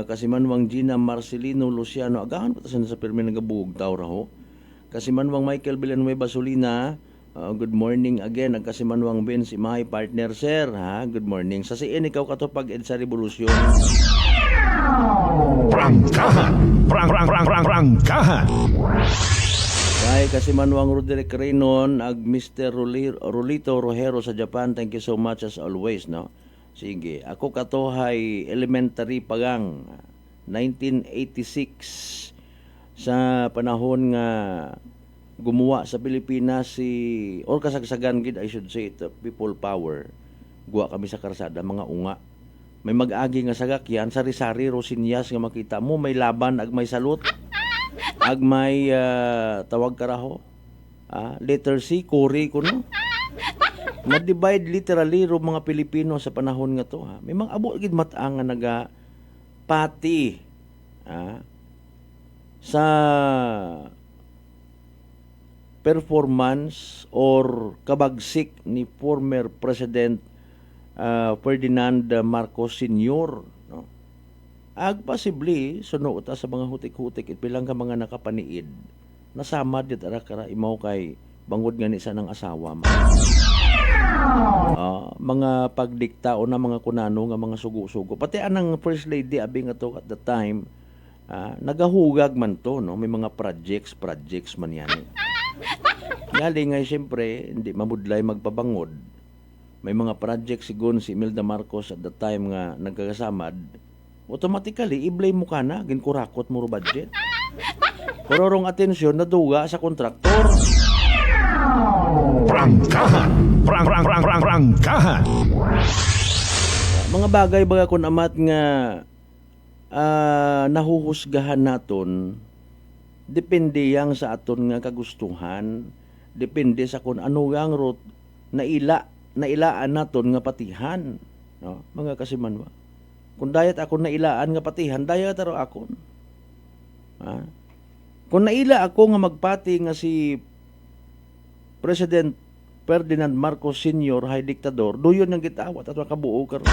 Kasi Manwang Gina Marcelino Luciano, agahan pa ta sa pirmi nagabug taw raho. Kasi Manwang Michael Villanueva Solina, good morning again. Kasi Manwang Vince Imahay partner sir, ha, good morning. Sa siin ikaw katupag sa revolusyon. Prangkahan! Prangkahan! Ay, kasi Manwang Roderick Reynon ag Mr. Rolito Rojero sa Japan, thank you so much as always, no? Sige, ako katohay elementary pagang 1986 sa panahon nga gumawa sa Pilipinas or kasagsagan gid I should say it, people power. Guwa kami sa karsada mga unga. May mag-agi nga sagakyan sari-sari Rosinyas nga makita mo may laban ag may salot. Ag may tawag karaho. Letter C, Cory kuno. Na-divide literally ro mga Pilipino sa panahon nga to. May mga abo gid mata nga naga pati sa performance or kabagsik ni former President Ferdinand Marcos Sr. No? Ag possibly suno ta sa mga hutik-hutik it bilang ka mga nakapaniid nasama dit ara kara imaw kay bangod nga ni sa nang asawa man. Mga pagdikta o na mga kunano nga mga sugo-sugo pati anang first lady abi nga to at the time nagahugag man to no may mga projects man yan Ngali nga siyempre, hindi mamudlay magpabangod. May mga project sigon si Imelda Marcos at the time nga nagkakasamad, automatically, i-blame mo ka na, ginkurakot mo ro budget. Pero rong atensyon, naduga sa kontraktor. Prangkahan! Prangkahan! Mga bagay baga kun amat nga nahuhusgahan naton, depende yang sa aton nga kagustuhan, depende sa kung ano yang root nailaan naton nga patihan, no? Mga kasimanwa, kung dayat ako nailaan nga patihan, dayat aro akon. Kung naila ako nga magpati nga si President Ferdinand Marcos Sr. hay diktador, doyon ang gitawat at makabuo karon.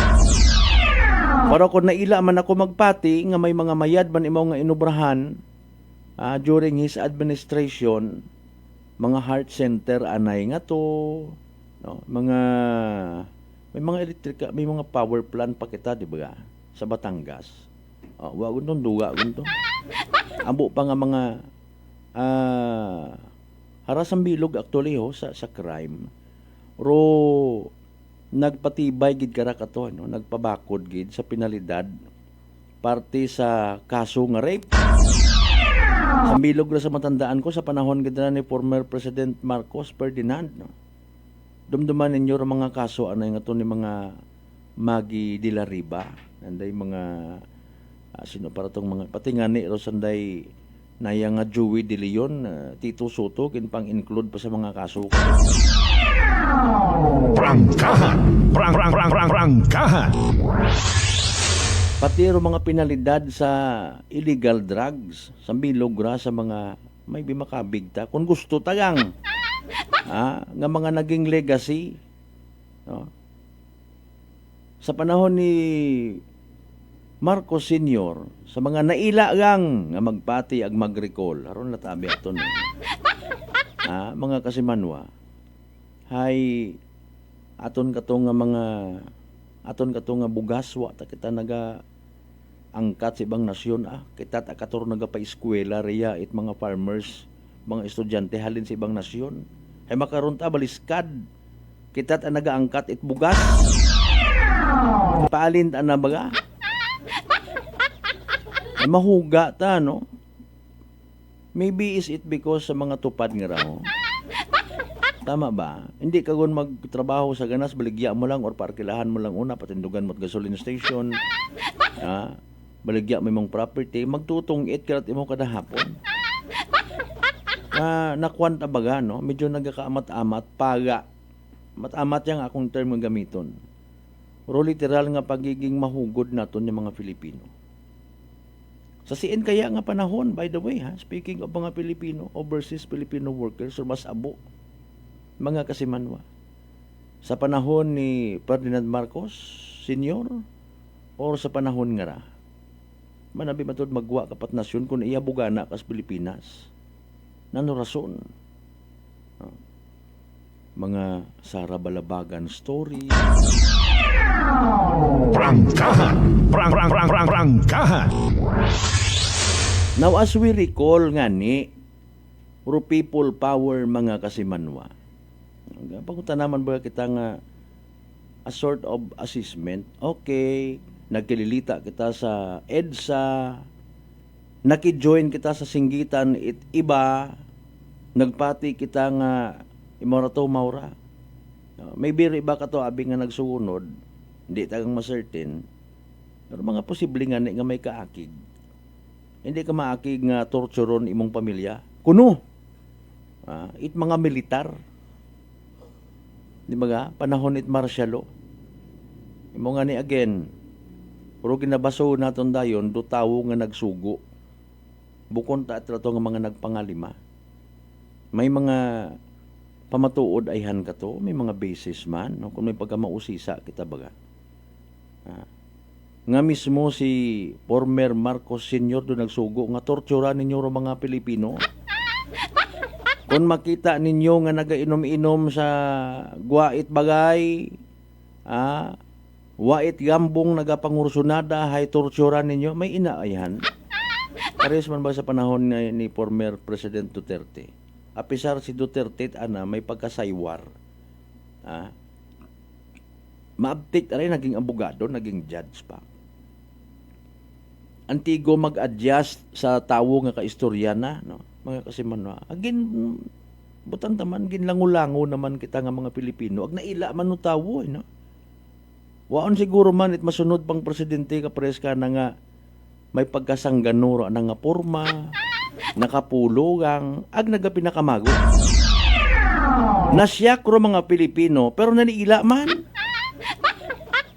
Pero kung naila man ako magpati nga may mga mayad man imaw nga inubrahan during his administration, mga heart center anay nga to, no? May mga elektrika, may mga power plant pa kita, di ba? Sa Batangas. Wa gundong duga gundo. Amo pa nga mga harasang bilog actually sa crime. Ro nagpatibay gid kara kato, no? Nagpabakod gid sa penalidad parte sa kaso nga rape. Sa bilog ra sa matandaan ko sa panahon gid na ni former President Marcos Ferdinand, no? Dumduman ninyo ra mga kaso anay nga to ni mga Maggie de la Riva, nanday mga sino para tong mga pati nga ni Rosanday naya nga Joey De Leon, Tito Soto kin pang include pa sa mga kaso. Prangkahan! Prangkahan! Pati ro mga penalidad sa illegal drugs, sa bilog ra sa mga may bimakabigta kung gusto tagang nga mga naging legacy, no? Sa panahon ni Marcos Sr., sa mga nailagang nga magpati ag mag-recall, aron natabi aton mga kasimanwa, hay aton katong nga bugaswa ta kita naga angkat sa ibang nasyon, kita ta kator naga pa eskwela riya it mga farmers, mga estudyante halin sa ibang nasyon, hay makaron ta baliskad kita ta naga angkat it bugas paalin ta na baga ay mahuga ta, no? Maybe is it because sa mga tupad nga raw. Tama ba? Hindi ka gun magtrabaho sa ganas, baligya mo lang or parkilahan mo lang una, patindugan mo at gasoline station. Baligya mo mong property, magtutungit ka at imong kada hapon. Nakuan ta baga, no? Medyo nagkaamat-amat, paga. Mat-amat yang akong term nga gamiton. Pero literal nga pagiging mahugod naton yung mga Filipino. Sa CN kaya nga panahon, by the way, speaking of mga Pilipino, overseas Filipino workers, or mas abo, mga kasimanwa, sa panahon ni Ferdinand Marcos Sr. or sa panahon nga ra, manabi matod magwa kapat nasyon kung iabugana kas Pilipinas. Nano rason? Mga Sara Balabagan story. Prangkahan! Prangkahan! Now as we recall nga ni people power mga kasimanwa, pagkuta naman ba kita nga a sort of assessment, okay, nagkililita kita sa EDSA, nakijoin kita sa singgitan iba, nagpati kita nga imarato maura. Maybe iba ka to abi nga nagsuunod, hindi tagang masertin, pero mga posible nga nga may kaakig. Hindi ka maakig nga torturon imong pamilya. Kuno, it mga militar. Di ba nga? Panahon it martial law. Imo nga ni again, puro ginabaso naton dayon, do tawo nga nagsugo. Bukon ta atrato nga mga nagpangalima. May mga pamatuod ayhan ka to, may mga basis man, no? Kung may pagkamausisa kita baga. Nga mismo si former Marcos Sr. doon nagsugo nga tortura ninyo ro mga Pilipino. Kung makita ninyo nga nagainom-inom sa guwait bagay, wait gambong nagapangursunada, hay tortura ninyo, may inaayan. Pares man ba sa panahon ni former President Duterte? apisar si Duterte may pagkasaywar. Maabtik rin, naging abogado, naging judge pa. Antigo mag-adjust sa tawo nga kaistorya na, no? Mga kasimanwa. Agin, butang taman, ginlango-lango naman kita nga mga Pilipino. Ag naila man no tawo, no? Waon siguro man it masunod pang presidente kapres ka na nga may pagkasangganuro na nga porma, nakapulugang, ag nagapinakamago. Nasyak ro mga Pilipino, pero naniila man.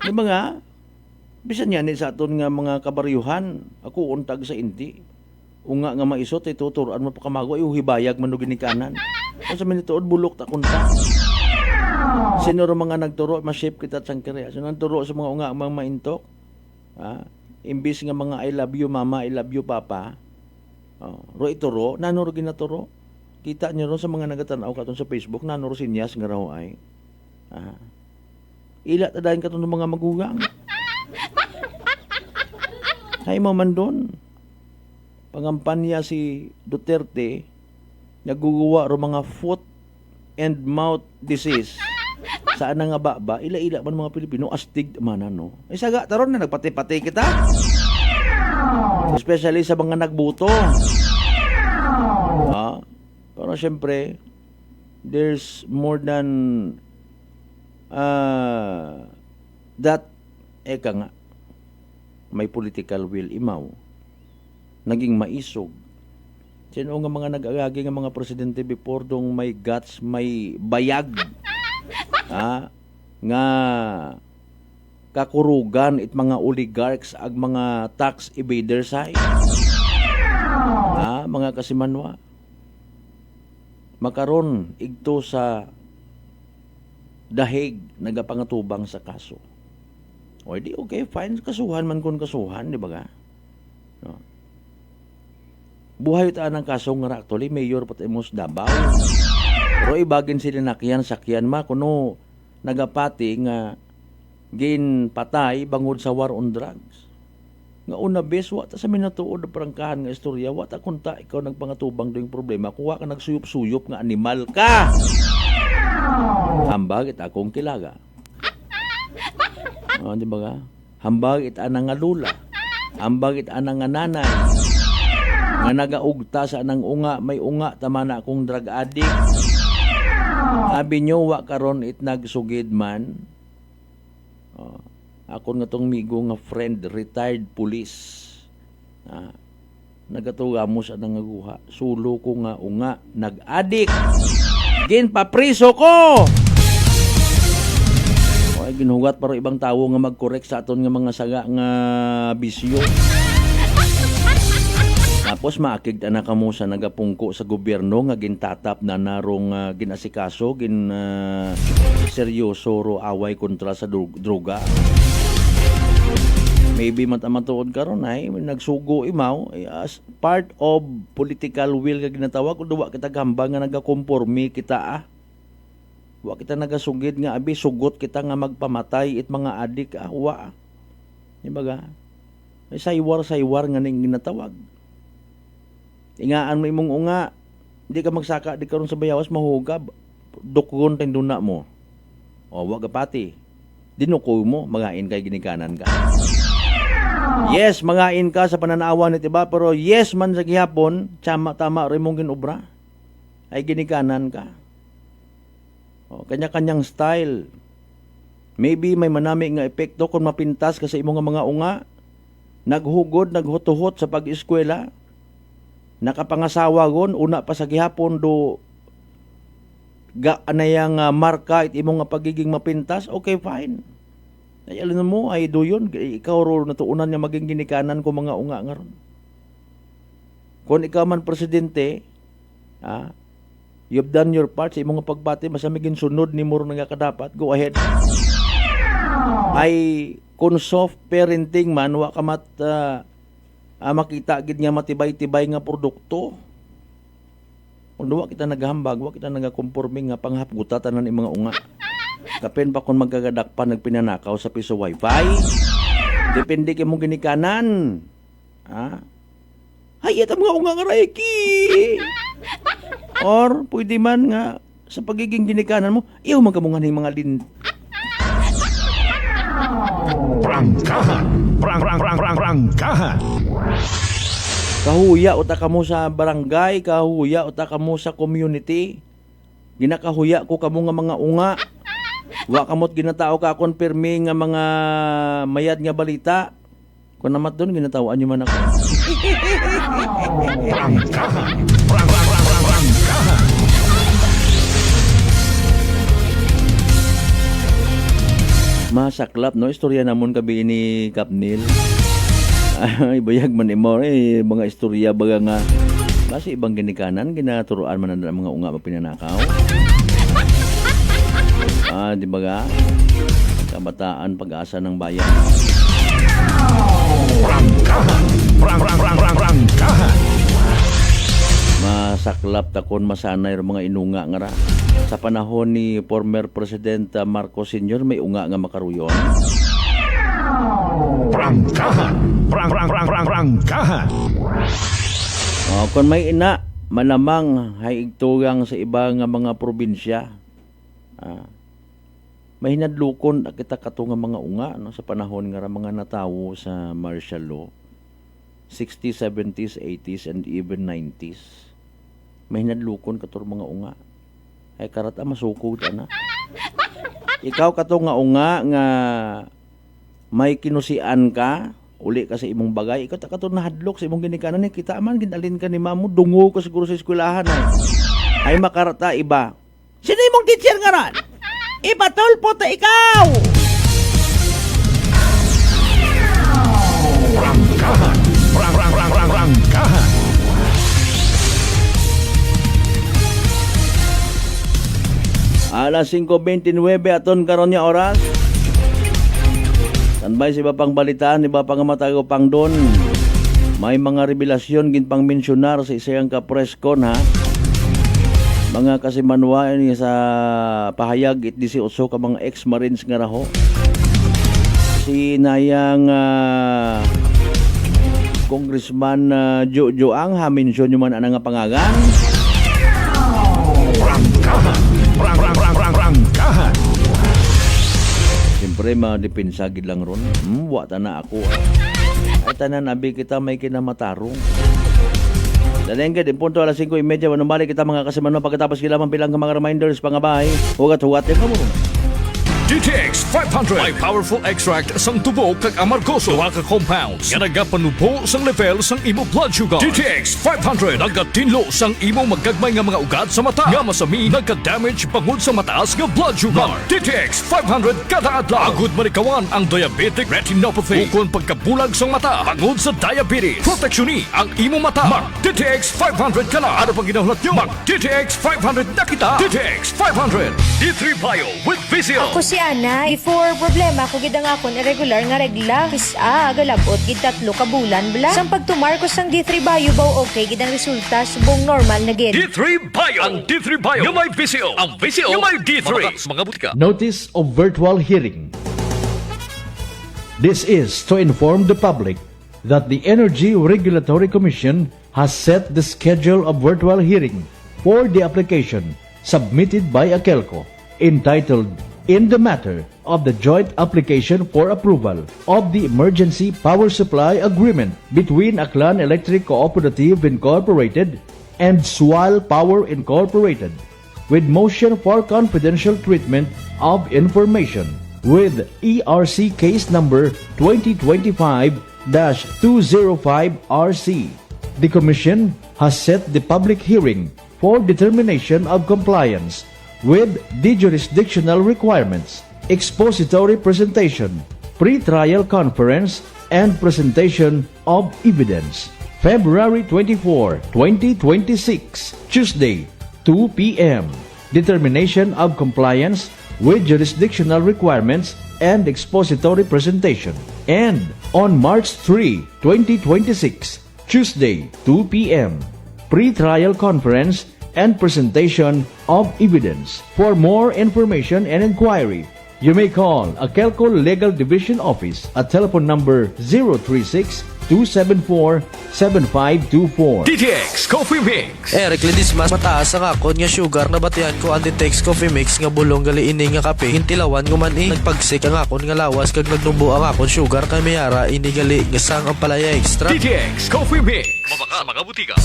Di ba nga? Bisan yan sa aton nga mga kabaryuhan, ako untag sa inti. Unga nga maisot, tuturuan mo pa kamago, hibayag man ginikanan. Kung sa minituod, bulok ta kunta. Sino ro mga nagturo, ma-shape kita at sangkiri. Sino nagturo sa mga unga, mga maintok? Imbis nga mga I love you mama, I love you papa. Ro ituro, nano ro ginaturo? Kita niyo ro sa mga nagatanaw katon sa Facebook, nano ro sinyas nga raw ay. Ila tadahin ka ng mga magugang. Hay mo man doon. Pangampanya si Duterte, naguguwa ro mga foot and mouth disease. Saan nga ba? Ila-ila man mga Pilipino, astig man ano. Saga, taron na nagpati-pati kita. Especially sa mga nagbuto. Pero syempre, there's more than that eka nga may political will imaw naging maisog. Sino nga mga nag-agagi nga mga presidente before dong may guts, may bayag nga kakurugan it mga oligarchs ag mga tax evaders ay mga kasimanwa makaron igto sa dahig nagapangatubang sa kaso. O di okay, fine, kasuhan man kun kasuhan, di ba ga? No. Buhay ta ng kaso nga actually mayor patemos Davao. Pero ibagin sila nakyan sakyan ma kuno nagapati nga gin patay bangod sa war on drugs. Nga una bes wa ta sa minatuod prangkahan nga istorya, wa ta kunta ikaw nagpangatubang doing problema kuwa ka nagsuyop-suyop nga animal ka. Hambag it akong kilaga. Di ba ka? Hambag it anang nga lula. Hambag it anang nga nanay. Nga nagaugta sa anang unga, may unga, tama na akong drug addict. Sabi nyo, wa karon it nagsugid man. Ako nga tong migo nga friend, retired police. Nagatugamos anang nga guha. Sulo ko nga unga, nag-addict. Gin papriso ko. Ay ginugat para ibang tawo nga mag-correct sa aton nga mga saga nga bisyo. Tapos maakig ta na kamo sa nagapungko sa gobyerno nga gintatap na narong ginasikaso, seryoso ro away kontra sa droga. Maybe matamatuod karon ay nagsugo imaw as part of political will nga ginatawag kun duwa kita gamba nga nagakomporme kita wa kita nagasugid nga abi sugot kita nga magpamatay it mga adik wa. Di ba ga? May saywar nga ning ginatawag. Ingaan mo imong unga, di ka magsaka di karon sa bayawas mahugab. Dukgon tinduna mo. O wa gapati. Dinukoy mo, magain kay ginikanan ka. Yes, mangain ka sa pananawa ni tiba, pero yes man sa gihapon, tama rin mong ginobra. Ay ginikanan ka. O, kanya-kanyang style. Maybe may manami nga epekto kung mapintas ka sa imong mga unga. Naghugod, naghutuhot sa pag-eskwela. Nakapangasawa gon, una pa sa gihapon do anayang marka it imong nga pagiging mapintas. Okay, fine. Ay alam mo ay do yun ikaw ro natuunan nga maging ginikanan ko mga unga nga ron. Kung ikaw man presidente, you've done your part sa imong pagbati masamigin sunod ni mo nga kadapat, go ahead. Ay kung soft parenting man wa ka makita gid nga matibay-tibay nga produkto. Kung wa kita naghambag, wa kita nagakomporme nga panghapguta tanan imong mga unga. Kapen pa kung magkagadak pa nagpinanakaw sa piso wifi. Depende kay mong ginikanan. Hayat ang mga unga nga reiki. Or pwede man nga sa pagiging ginikanan mo, iyo magkamungan ng mga Prangkahan. Prangkahan. kahuya uta kamo sa barangay, kahuya uta kamo sa community. Ginakahuya ko kamo nga mga unga. Wa kamot ginatao ka konfirme nga mga mayad nga balita. Kung namat doon, ginatawaan nyo man ako. Prangkahan. Masaklap, no? Istorya namon kabi ni Kapnil. Ay, bayag man imo, mga istorya baga nga. Basi ibang ginikanan, ginaturuan man ang mga unga mapinanakaw. Di baga? Kabataan, pag-asa ng bayan. Prangkahan. Masaklap takon masanay mga inunga nga ra. Sa panahon ni former President Marcos Sr. may unga nga makaruyon. Prangkahan. Prangkahan. Kung may ina, malamang haigtugang sa iba nga mga probinsya. May hinadlukon kita kato nga mga unga no, sa panahon nga mga natawo sa martial law. 60s, 70s, 80s, and even 90s. May hinadlukon kato mga unga. Ay karata masukod na. Ikaw kato nga unga nga may kinusian ka, uli ka sa imong bagay, ikaw kato nahadlok sa imong ginikanan, kita man ginalin ka ni mamo, dungo ka siguro sa eskwelahan ay makarata iba. Sino imong teacher nga ran? Ipatulpo ta ikaw! Prangkahan. Prangkahan. Alas 5:29 aton karon nya oras. Tanbay si bapang balitaan, iba pang matago pang don. May mga revelasyon ginpang mensyonar sa isang ka-preskon ha. Mga kasimanwa ni sa pahayag it 18 ka mga ex-marines nga raho. Si nayang Congressman Jojo Ang ha-mensyon nyo man anang nga pangagan. Prangkahan. Prangkahan. Siyempre, madipensagid lang ron. Wata na ako. Ay, tanan, abi kita may kinamatarong. Dalengga, din punto alas 5:30, manumali kita mga kasimano pagkatapos kilaman bilang mga reminders, pangabahay, hugat-hugat yung kamo. DTX 500 may powerful extract sang tubo kag amargoso duha ka compounds nga nagapanubo sang level sang imo blood sugar. DTX 500 nagatinlo sang imo magagmay nga mga ugat sa mata nga masami nagka-damage pangud sa mataas nga blood sugar. DTX 500 kada adlaw agud manikawan ang diabetic retinopathy ukon pagkabulag sang mata pangud sa diabetes. Proteksyon ang imo mata. Mag DTX 500 kana ano pang ginahulot nyo? Mag DTX 500 na kita. DTX 500 D3 Bio with Vizio. Ako si Ana, before problema ko gid ang akon irregular nga regla. Kisa galabot gid 3 ka bulan bla. Sang pagtumar ko sang D3 Bio baw okay gid ang resulta subong normal na gid. D3 Bio. Ang D3 Bio yung may Vizio. Ang Vizio yung may D3. Mga butika. Notice of virtual hearing. This is to inform the public that the Energy Regulatory Commission has set the schedule of virtual hearing for the application submitted by Akelco entitled in the matter of the joint application for approval of the emergency power supply agreement between Aklan Electric Cooperative Incorporated and Sual Power Incorporated with motion for confidential treatment of information with ERC case number 2025-205RC. The Commission has set the public hearing for determination of compliance with the jurisdictional requirements, expository presentation, pre-trial conference, and presentation of evidence. February 24, 2026, Tuesday, 2 p.m. Determination of compliance with jurisdictional requirements and expository presentation. And on March 3, 2026, Tuesday, 2 p.m. Pre-trial conference and presentation of evidence. For more information and inquiry, you may call Akelco Legal Division Office at telephone number 0917-274-7524. DTX Coffee Mix. Eric Lidis mas mataas ang akon nga sugar na batian ko ang DTX Coffee Mix nga bulong gali ini nga kape. Hintilawan ko man nagpagsik ang akon nga lawas kag nagnubo ang akon sugar kay mayara ini gali nga sang ang palaya extra. DTX Coffee Mix. Mabaka mga butika.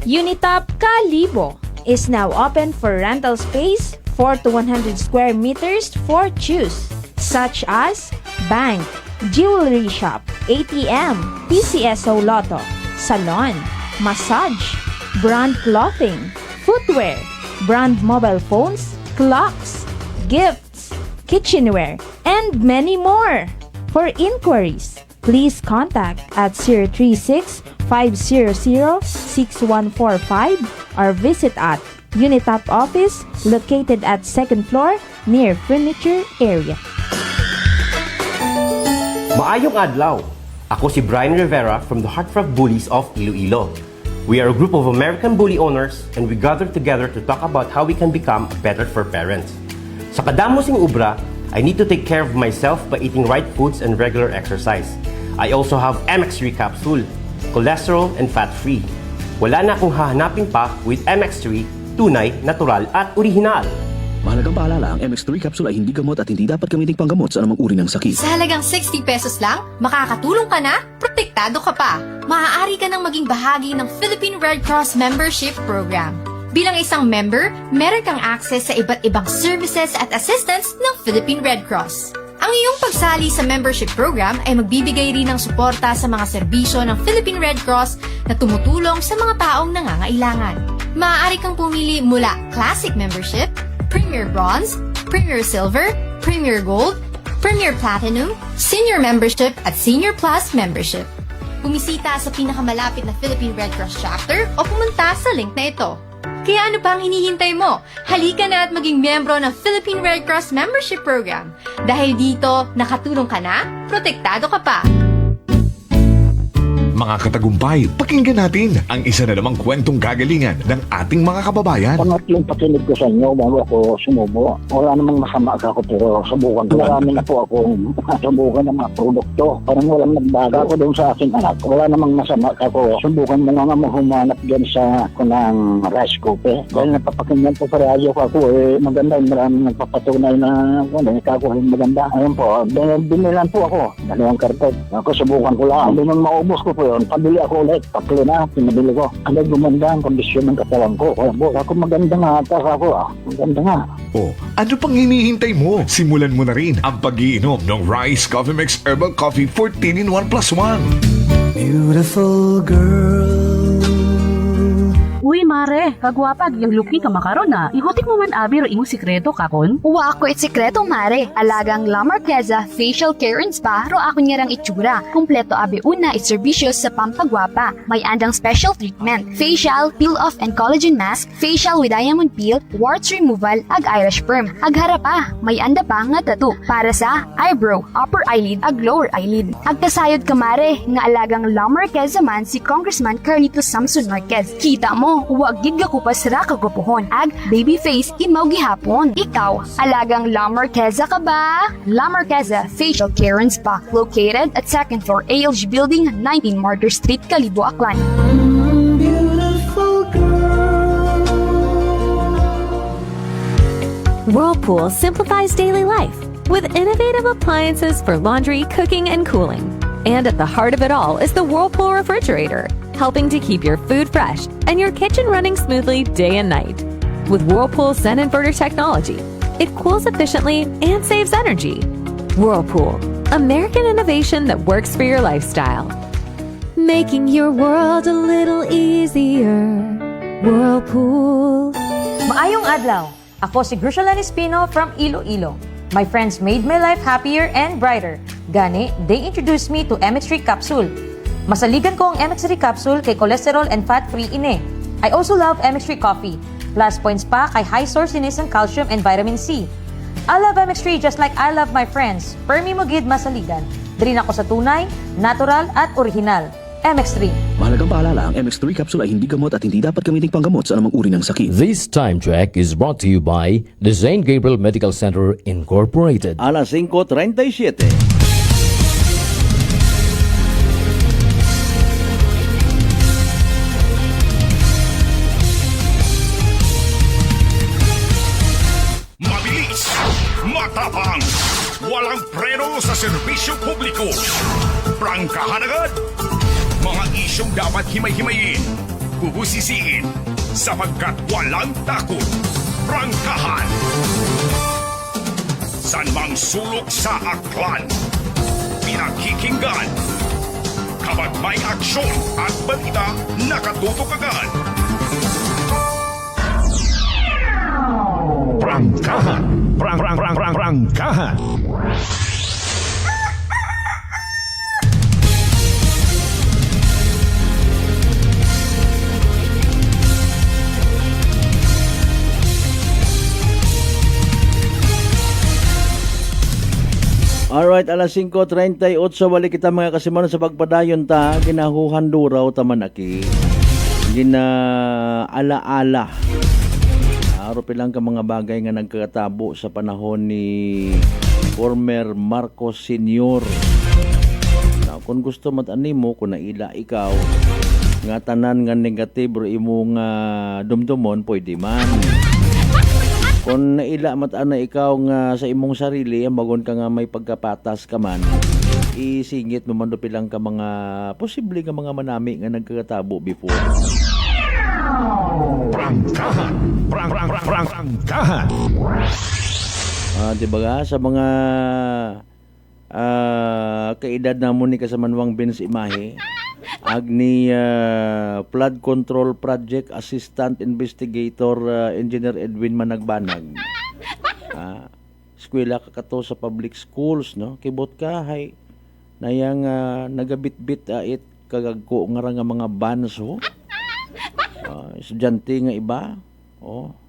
Unitop Kalibo is now open for rental space 4 to 100 square meters for choose, such as bank, jewelry shop, ATM, PCSO Lotto, salon, massage, brand clothing, footwear, brand mobile phones, clocks, gifts, kitchenware, and many more. For inquiries, please contact at 036-500-6145 or visit at Unitop office located at 2nd floor near furniture area. Maayong adlaw! Ako si Brian Rivera from the Heartfront Bullies of Iloilo. We are a group of American bully owners and we gather together to talk about how we can become better for parents. Sa kadamosing ubra, I need to take care of myself by eating right foods and regular exercise. I also have MX3 capsule, cholesterol and fat-free. Wala na akong hahanapin pa with MX3, tunay, natural at orihinal. Mahalagang paalala, ang MX3 capsule ay hindi gamot at hindi dapat gamiting panggamot sa anumang uri ng sakit. Sa halagang 60 pesos lang, makakatulong ka na, protektado ka pa. Maaari ka nang maging bahagi ng Philippine Red Cross Membership Program. Bilang isang member, meron kang access sa iba't ibang services at assistance ng Philippine Red Cross. Ang iyong pagsali sa membership program ay magbibigay rin ng suporta sa mga serbisyo ng Philippine Red Cross na tumutulong sa mga taong nangangailangan. Maaari kang pumili mula Classic Membership, Premier Bronze, Premier Silver, Premier Gold, Premier Platinum, Senior Membership at Senior Plus Membership. Bumisita sa pinakamalapit na Philippine Red Cross chapter o pumunta sa link na ito. Kaya ano pa ang hinihintay mo? Halika na at maging miyembro ng Philippine Red Cross Membership Program. Dahil dito, nakatulong ka na, protektado ka pa. Mga katagumpay, pakinggan natin ang isa na namang kwentong gagalingan ng ating mga kababayan. Pangatlong pakinig ko sa inyo bago ako sumubo. Wala namang masama ako pero subukan ko. Marami na po akong subukan ng mga produkto. Parang walang nagbago ako doon sa aking anak. Wala namang masama ako. Subukan mo nga humanap dyan sa kunang rice cooker. Dahil napapakinggan po sa radyo ko ako maganda. Maraming nagpapatunay na ikakuha yung maganda. Ayun po, binilan po ako. Dalawang karpet. Ako subukan ko lang. Hindi nang maubos ko po yun. Pabili ako ulit. Tatlo na, pinabili ko. Ano gumanda ang kondisyon ng katawan ko. Kaya po, ako maganda nga ata ako. Maganda nga. O, ano pang hinihintay mo? Simulan mo na rin ang pag-iinom ng Rice Coffee Mix Herbal Coffee 14 in 1 plus 1. Beautiful girl. Uy, mare, kagwapag, yung luki ka makaron na. Ihutik mo man abi ro imong sikreto kakon. Uwa ako sikreto, mare. Alagang La Marqueza Facial Care and Spa ro ako niyarang itsura. Kumpleto abi una iserbisyo sa pampagwapa. May andang special treatment. Facial, peel-off and collagen mask, facial with diamond peel, warts removal, ag Irish perm. Ag harapa, may anda pa nga tattoo. Para sa eyebrow, upper eyelid, ag lower eyelid. Ag kasayod ka, mare, nga alagang La Marqueza man si Congressman Carlito Samson Marquez. Kita mo, huwag gid ka kupas ra kagupuhon. Ag baby face imaw gihapon. Ikaw, alagang La Marqueza ka ba? La Marqueza Facial Care and Spa, located at 2nd floor ALG Building, 19 Martyr Street, Kalibo, Aklan. Whirlpool simplifies daily life with innovative appliances for laundry, cooking, and cooling. And at the heart of it all is the Whirlpool refrigerator, helping to keep your food fresh and your kitchen running smoothly day and night. With Whirlpool Zen Inverter technology, it cools efficiently and saves energy. Whirlpool, American innovation that works for your lifestyle. Making your world a little easier. Whirlpool. Maayong adlaw. Ako si Grushalan Espino from Iloilo. My friends made my life happier and brighter. Gani, they introduced me to MX3 capsule. Masaligan ko ang MX3 capsule kay cholesterol and fat-free ine. I also love MX3 coffee. Plus points pa kay high source din isang calcium and vitamin C. I love MX3 just like I love my friends. Permi mo gid masaligan. Diri na ko sa tunay, natural at original. MX3. Mahalagang paalala, ang MX3 capsule ay hindi gamot at hindi dapat gamiting panggamot sa anumang uri ng sakit. This time check is brought to you by the St. Gabriel Medical Center Incorporated. Alas 5:37. Walang preno sa serbisyo publiko. Prangkahan agad. Mga isyong dapat himay-himayin. Bubusisiin sapagkat walang takot. Prangkahan. San mang sulok sa aklan. Pinakikinggan. Kapag may aksyon at balita, nakatutok agad. Prangkahan. Prangkahan. Alright, alas 5:38 wali kita mga kasimanon sa pagpadayon ta ginahuhan duraw tamanaki. Gina-ala-ala. Aro pilang ka mga bagay nga nagkatabo sa panahon ni former Marcos Sr. Now, kung gusto matanimo kung naila ikaw nga tanan nga negative imo nga dumdumon pwede man. Kung naila mataan na ikaw nga sa imong sarili, magon ka nga may pagkapatas ka man, isingit mo man do pilang ka mga posible nga mga manami nga nagkakatabo before. Prangkahan. Prangkahan. Diba nga, sa mga kaedad na mo ni Kasamanwang Benz Imahe, Agni Flood Control Project Assistant Investigator Engineer Edwin Managbanag. Eskwela ka kato sa public schools, no? Kibot ka, hay, nayang nagabit-bit it kagagko nga nga mga banso. Estudyante nga iba.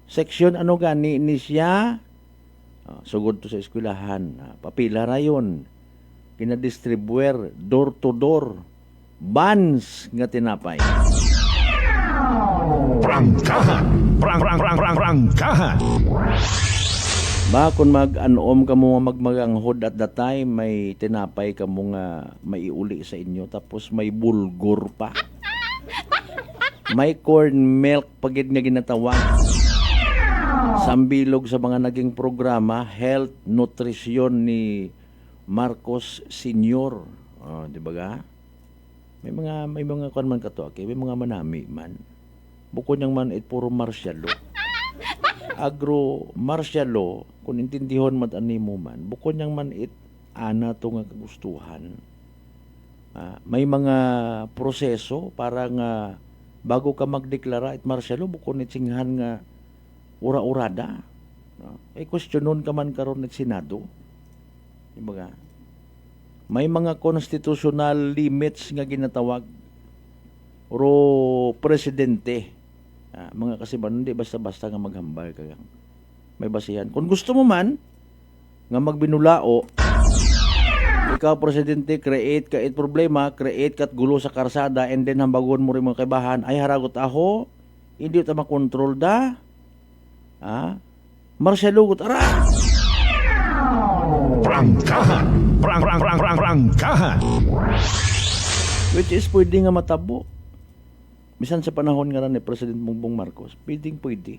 Section ano gani ni siya? Sugod to sa eskwelahan. Papila rayon. Kinadistribuer, door to door. Bans nga tinapay. Prangkahan. Prangkahan. Ba kung mag-anom ka mo magmaganghod at that time, may tinapay ka mo nga maiuli sa inyo, tapos may bulgur pa. May corn milk pagid nga ginatawag. Sambilog sa mga naging programa, health, nutrition ni Marcos Sr. Di ba ga? May mga kwan man kato, okay? May mga manami man. Bukod niyang man it puro martial law. Agro martial law, kung intindihon man mo man, bukod niyang man it ana to nga kagustuhan. May mga proseso para nga bago ka magdeklara it martial law, bukod it singhan nga ura-urada. Questionon ka man karon it Senado. Di ba ga? May mga constitutional limits nga ginatawag ro presidente. Mga kasibanon, hindi basta-basta nga maghambal ka. May basihan. Kung gusto mo man nga magbinulao, ikaw presidente, create ka it problema, create kat gulo sa karsada, and then hambagon mo rin mga kaibahan, ay haragot ako, hindi ito makontrol da. Marcialugot, ara! Prangkahan. Prangkahan. Which is pwede nga matabo. Bisan sa panahon nga ni President Bongbong Marcos, pwede.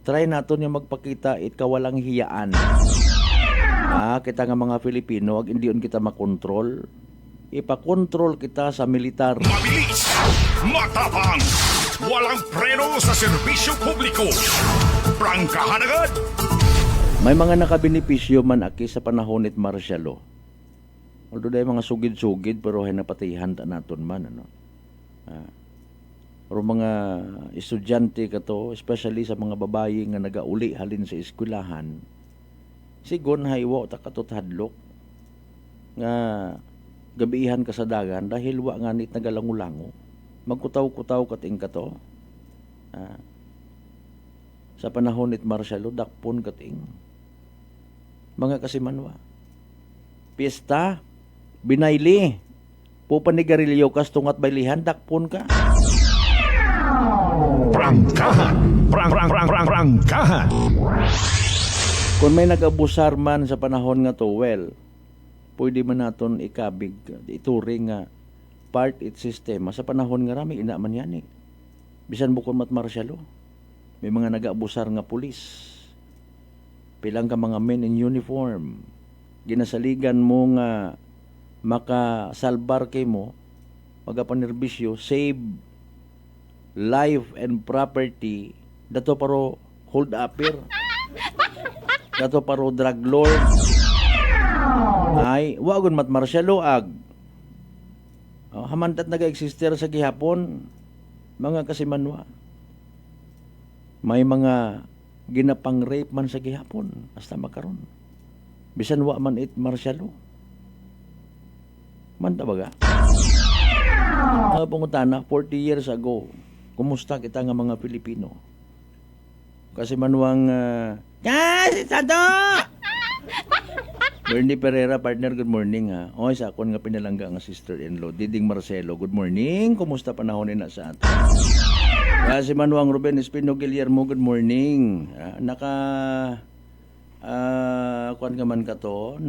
Try nato niya magpakita it kawalang hiyaan. Kita nga mga Filipino, ag indiyon kita makontrol. Ipakontrol kita sa militar. Mabilis. Matapang. Walang preno sa serbisyo publiko. Prangkahan agad. May mga nakabenepisyo man aki sa panahon it martial law. Although dahil mga sugid-sugid, pero ay napatihan naton man. Pero mga estudyante kato, especially sa mga babae nga nagauli halin sa eskwelahan, sigon haywa ta katot hadlok nga gabihan ka sa dagan dahil wa nga nit nagalangulango. Magkutaw-kutaw kating kato. Sa panahon it martial law, dakpon kating. Mga kasimanwa. Pista, binayli, pupanigarilyo kas tungat baylihan, dakpon ka. Prangkahan. Prangkahan. Kung may nag-abusar man sa panahon nga to, well, pwede man naton ikabig, ituring nga part it sistema. Sa panahon nga rami, ina man yan eh. Bisan bukod mat martial law. May mga nag-abusar nga pulis. Pilang ka mga men in uniform. ginasaligan mo nga makasalbar kay mo, magapanerbisyo, save life and property, dato paro hold upper, dato paro drug lord, ay wagon mat marsyalo ag hamantat naga-exister sa gihapon mga kasimanwa. May mga ginapang rape man sa gihapon hasta makaron. Bisan wa man it marsyalo. Man tabaga. Pangutana 40 years ago, kumusta kita nga mga Pilipino? Kasi manuang si Sado! Bernie Pereira, partner, good morning ha. Oy, sa akon nga pinalangga nga sister-in-law, Diding Marcelo, good morning. Kumusta panahon na sa atin? Si Manuang Ruben Espino Guillermo, good morning. Kuan ka man ka to,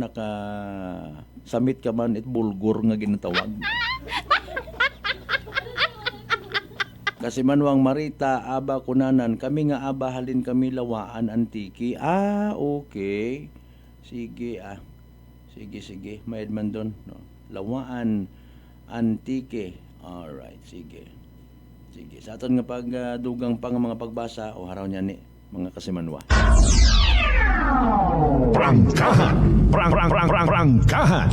samit ka man it bulgur nga ginatawag. Kasi Manuang Marita, aba kunanan, kami nga aba halin kami lawaan antiki. Okay. Sige. Mayad man doon. No? Lawaan antike. Alright, sige. Sa aton nga pagdugang pa nga mga pagbasa, o haraw niya ni mga kasimanwa. Prangkahan. Prangkahan.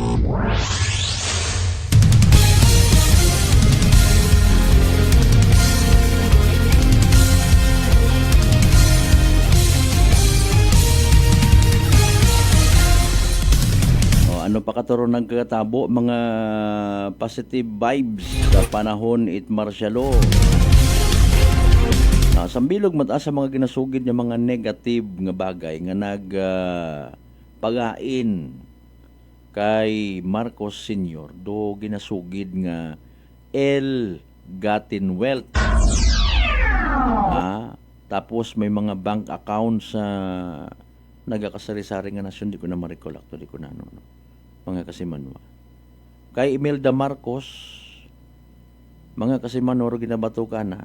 Ano pa katuro ng kakatabo, mga positive vibes sa panahon it marsyalo. Sambilog mataas sa mga ginasugid ng mga negative nga bagay nga pagain kay Marcos Sr. do ginasugid nga ill-gotten wealth. Tapos may mga bank accounts sa nagakasari-sari nga nasyon, di ko na ma-recall actually ko na mga kasimanwa. Kay Imelda Marcos, mga kasimanwa ginabato ka na,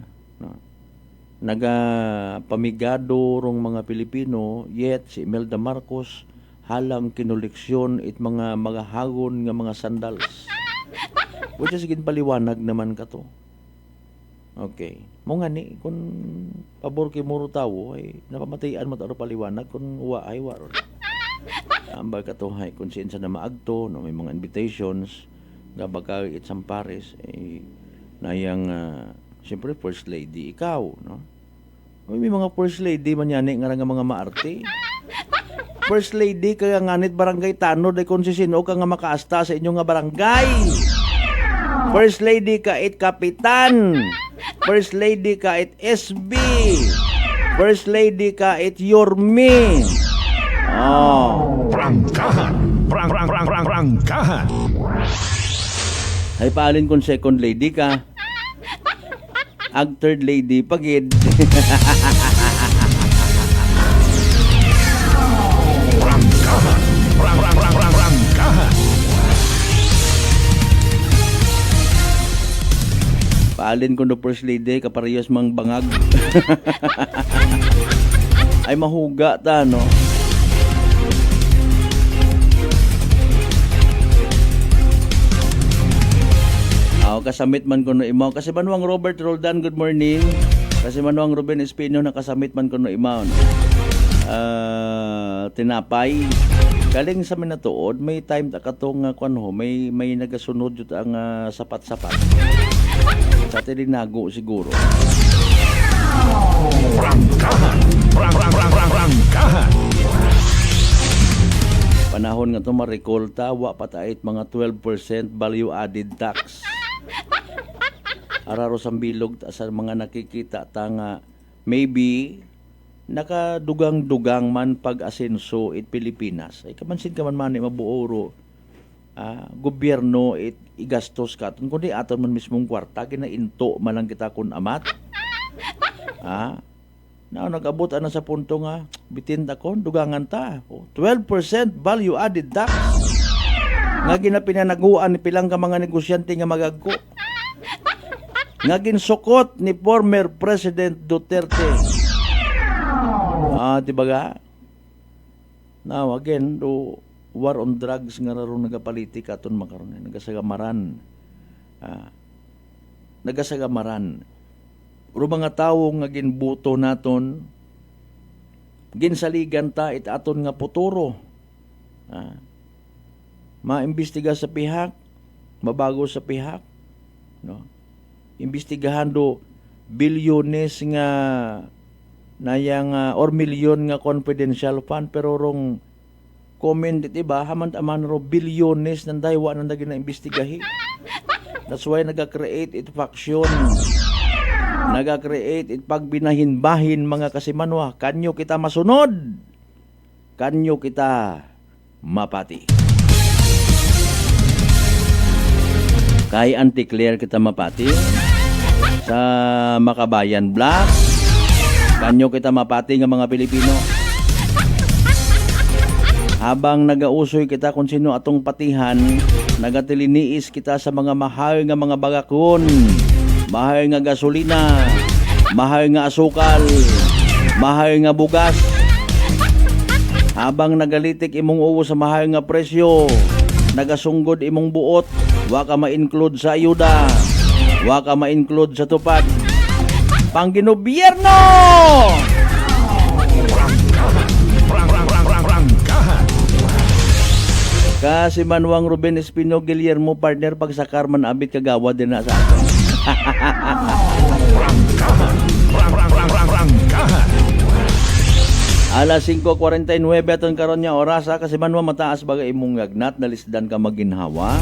nagapamigado rong mga Pilipino, yet si Imelda Marcos halang kinuleksyon it mga hagon nga mga sandals. Which is paliwanag naman ka to. Okay. Mo nga ni, kung pabor kay muro tawo, ay napamatayan mo taro paliwanag, kung ay waro. Ambag katuhay kung siya na maagto, no, may mga invitations, gabagay itsang Paris, nayang, siyempre, first lady, ikaw, no? May mga first lady man yan, nga mga maarte. First lady, kaya nganit barangay Tanod, ay kung sisino ka nga makaasta sa inyong nga barangay. First lady ka it kapitan. First lady ka it SB. First lady ka it Yorme. Prangkahan. Prangkahan. Ay paalin kung second lady ka. Ag third lady pagid. Prangkahan. Prangkahan. Paalin kung do first lady kaparehas mang bangag. Ay mahuga ta, no? Kasamit man ko no imaw. Kasi Manuang Robert Roldan, good morning. Kasi Manuang Ruben Espino, nakasamit man ko no imaw. Tinapay. Galing sa minatuod, may time ta katong may nagasunod jud ang sapat-sapat. Sa tilinago siguro. Prangkahan. Prangkahan. Panahon nga to marekolta, wa patait mga 12% value added tax. Araro sa bilog sa mga nakikita tanga maybe nakadugang-dugang man pag-asenso it Pilipinas. Ay kamansin ka man mabuoro gobyerno it igastos ka kundi aton man mismong kwarta kinainto man lang kita kun amat. Nag-abot na sa punto nga bitin ta kon dugangan ta. 12% value added tax. Nga ginapinanaguan ni pilang ka mga negosyante nga magagko. Nga ginsukot ni former President Duterte. Diba ga? Now again, war on drugs nga ron nagapolitik aton makaron nagasagamaran. Nagasagamaran. Uro mga tawo nga ginbuto naton ginsaligan ta it aton nga futuro. Maimbestiga sa pihak, mabago sa pihak, no? Imbestigahan do bilyones nga nayang or milyon nga confidential fund pero rong comment diba haman-aman ro bilyones nang daywa nang daging na imbestigahi. That's why naga-create it faction. Naga-create it pagbinahin-bahin mga kasimanwa. Kanyo kita masunod. Kanyo kita mapati. Kay Anti-Claire kita mapati. Sa Makabayan Black. Kanyo kita mapati nga mga Pilipino. Habang nagausoy kita kung sino atong patihan, nagatiliniis kita sa mga mahal nga mga bagakon, mahal nga gasolina, mahal nga asukal, mahal nga bugas. Habang nagalitik imong uwo sa mahal nga presyo, nagasunggod imong buot, wa ka ma-include sa ayuda, wa ka ma-include sa tupad. Pangginobierno! Kasi Manuang Ruben Espino Guillermo partner pagsakar man abit kagawa din na sa akin. Alas 5:49 aton karon nya oras kasi Manuang mataas bagay imong gagnat nalisdan ka maginhawa.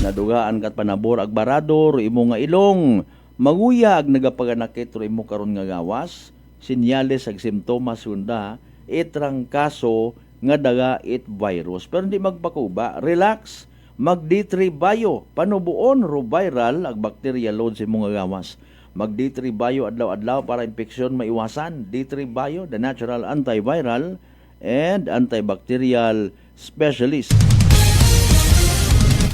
Nadugaan kat panabor ag barador imong nga ilong. Maguyag nagapaganakit ro imo karon nga gawas. Sinyales ag simptomas sunda itrang kaso nga daga it virus. Pero hindi magpakuba, relax, mag D3 bio, panubuon ro viral ag bacteria load sa imong gawas. Mag D3 bio adlaw-adlaw para infeksyon maiwasan. D3 bio, the natural antiviral and antibacterial specialist.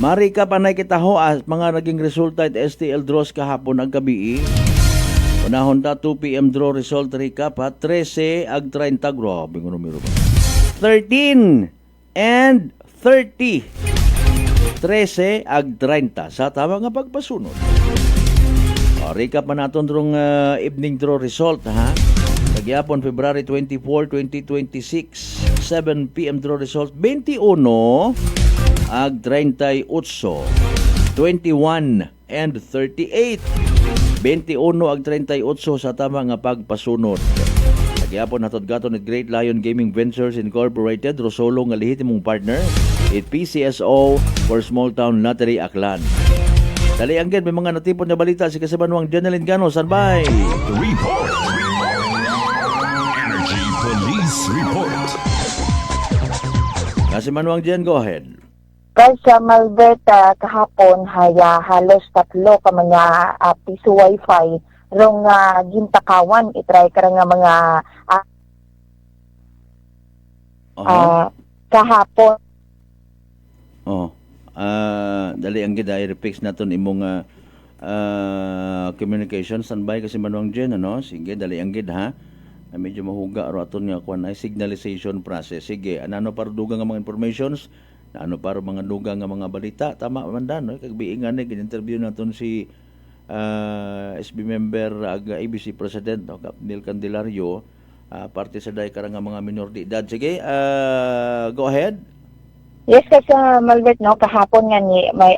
Mari ka panay kita ho mga naging resulta at STL draws kahapon ag gabi. Unahon ta 2 PM draw result recap ha 13 ag 30 grabe ng numero ba. 13 and 30. 13 ag 30 sa tama nga pagpasunod. Recap man naton drong evening draw result ha. Nagyapon February 24, 2026. 7 PM draw result 21 ag 38. 21 and 38. 21 ag 38 sa tama nga pagpasunod. Nagyapon natod gaton at Great Lion Gaming Ventures Incorporated, Rosolo nga lehitimong partner, it PCSO for Small Town Lottery Aklan. Dali ang may mga natipon na balita si Kasabanuang Jeneline Gano, standby. Report. Energy Police Report. Kasabanuang Jen, go ahead. Guys, sa Malberta kahapon halos 3 ka mga piso wifi rong gintakawan itry ka nga mga kahapon. Dali ang gid i-fix naton imong communication standby kasi Manuang Jen ano. Sige, dali ang gid ha. Medyo mahuga ro aton nga kuan ay signalization process. Sige, ano para dugang nga mga informations, ano para mga dugang nga mga balita. Tama man dan no, kag biingan ni gin-interview naton si SB member ag ABC President no, Neil Candelario, parte sa day karang mga minor de edad. Sige, go ahead. Yes, kasi Malbert no kahapon nga ni may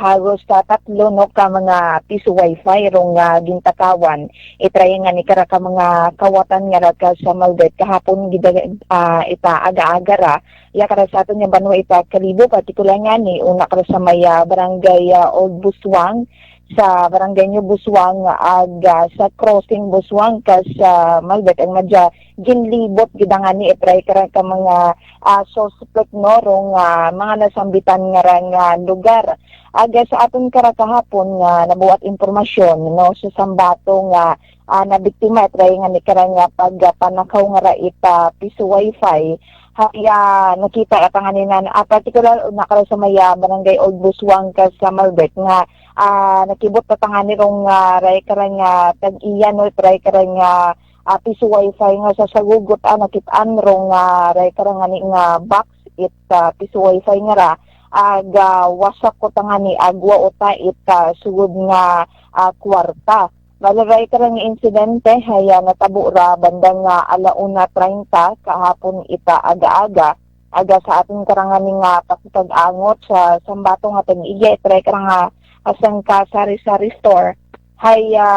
halos 3 no ka mga piso wifi rong gintakawan. Itry nga ni kara ka mga kawatan nga ka sa Malbert kahapon ita aga-aga ra. Ya kara sa aton nga banwa ita kalibo partikular nga ni una kara sa may barangay Old Buswang, sa barangay New Buswang ag sa crossing Buswang kas Malbert ang madya ginlibot gidangan ni itry kara ka mga suspect no rong mga nasambitan nga lugar. Aga sa aton kara kahapon nga nabuhat impormasyon no sa sambato nga na biktima itry nga ni kara nga pagpanakaw nga ra ita piso wifi. Nakita atanganin na particular nakara sa may barangay Old Buswang kas sa Malbert nga nakibot patangani rong ray karang tag-iyan no try karang piso wifi nga sa sagugot nakitaan rong ray karang nga box it piso wifi nga ra ag wasak ko tangani agwa uta it sugod nga kwarta. Malagay ka lang insidente haya natabo ra bandang 1:30 kahapon ita aga-aga aga sa ating karanganing pakitag-angot sa sambato nga tag-iya itry ka nga asang ka sari-sari store haya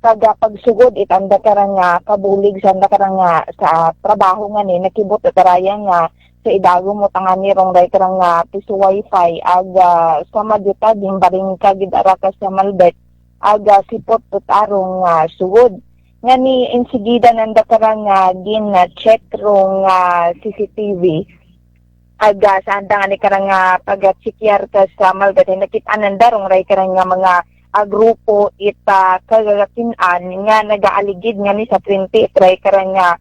kaga pagsugod itanda ka nga kabulig sanda ka nga sa trabaho nga ni nakibot ataraya nga sa idago mo tangani rong ray ka nga piso wifi aga sa madita dimbaring ka gid ara ka sa Malbert aga sipot tutarong sugod nga ni insigida nanda ka nga gin check rong CCTV aga sa anda nga ni ka nga pag-checkyer ka sa Malbert nakit-anan darong ray ka nga mga grupo ita kagalakinan nga nagaaligid nga ni sa 20 try ka nga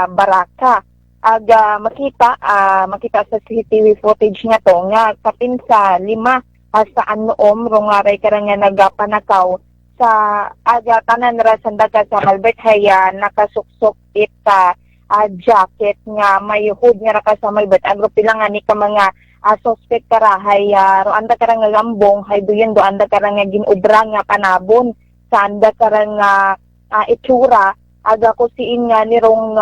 baraka aga makita sa CCTV footage nga to nga kapin sa 5 sa anoom rong aray ka nga nagapanakaw sa aga tanan ra sanda ka sa Malbert haya nakasuksok ita jacket nga may hood nga ra ka sa Malbert agro pila nga ni ka mga suspect kara hay ro anda ka nga lambong hay duyen do anda ka nga ginubra nga panabon sa anda ka nga itsura aga ko siin nga ni rong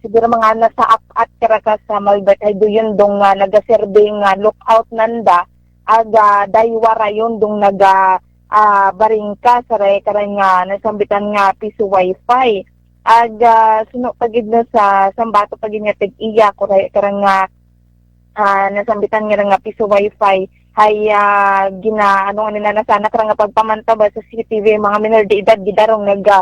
siguro mga nasa at kara sa Malbert ay duyon dong nagaserbe nga lookout nanda aga daywara yun dong naga baringka saray karan nga nasambitan nga piso wifi aga suno pagid na sa sambato pagid nga tag-iya kuray karan nga nasambitan nga piso wifi hay gina ano nga nasana karan nga pagpamanta ba sa CCTV mga minor de edad gidarong naga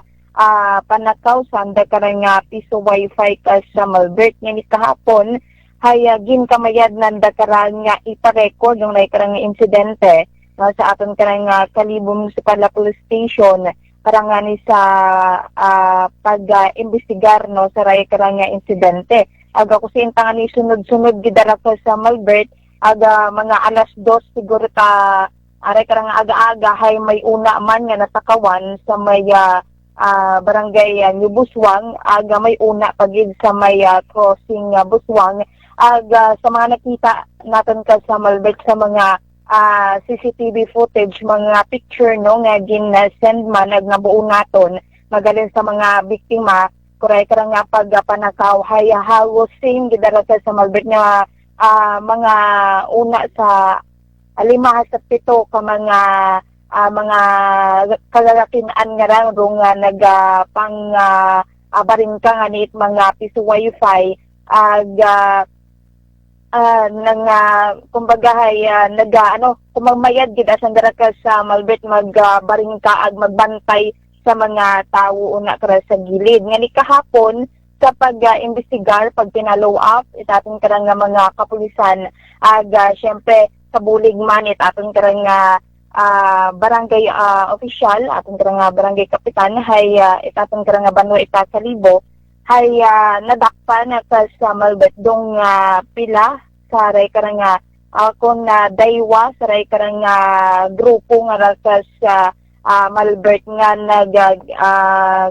panakaw sanda karan nga piso wifi ka sa Malbert nga ni kahapon hay ginkamayad nanda karan nga ipa-record yung karang nga insidente sa aton karang nga Kalibo Municipal Police Station karang nga ni sa pag-imbestigar no sa karang nga insidente aga kusinta nga ni sunod-sunod gidara ko sa Malbert aga mga alas 2 siguro ta aray karang nga aga-aga hay may una man nga natakawan sa may barangay New Buswang aga may una pagid sa may crossing Buswang aga sa mga nakita natin ka sa Malbert sa mga CCTV footage mga picture no nga gin-send man nagnabuo naton magaling sa mga biktima kuray ka nga pagpanakaw hay halos same gidara sa Malbert nga mga una sa 5 sa 7 ka mga kalalakinan nga lang rong nagapang baringka nga nit mga piso wifi aga nang kumbaga hay kumamayad gid asan dara ka sa Malbert magbaringka ag magbantay sa mga tawo una kara sa gilid nga ni kahapon sa pag-imbestigar pag pinalow up itaton karang nga mga kapulisan aga syempre sa bulig man itaton karang nga barangay official aton karang nga barangay kapitan hay itaton karang nga Banwa ita Kalibo hay nadakpan ka sa Malbert dong pila sa ray karang nga kung daywa sa ray karang nga grupo nga ka sa Malbert nga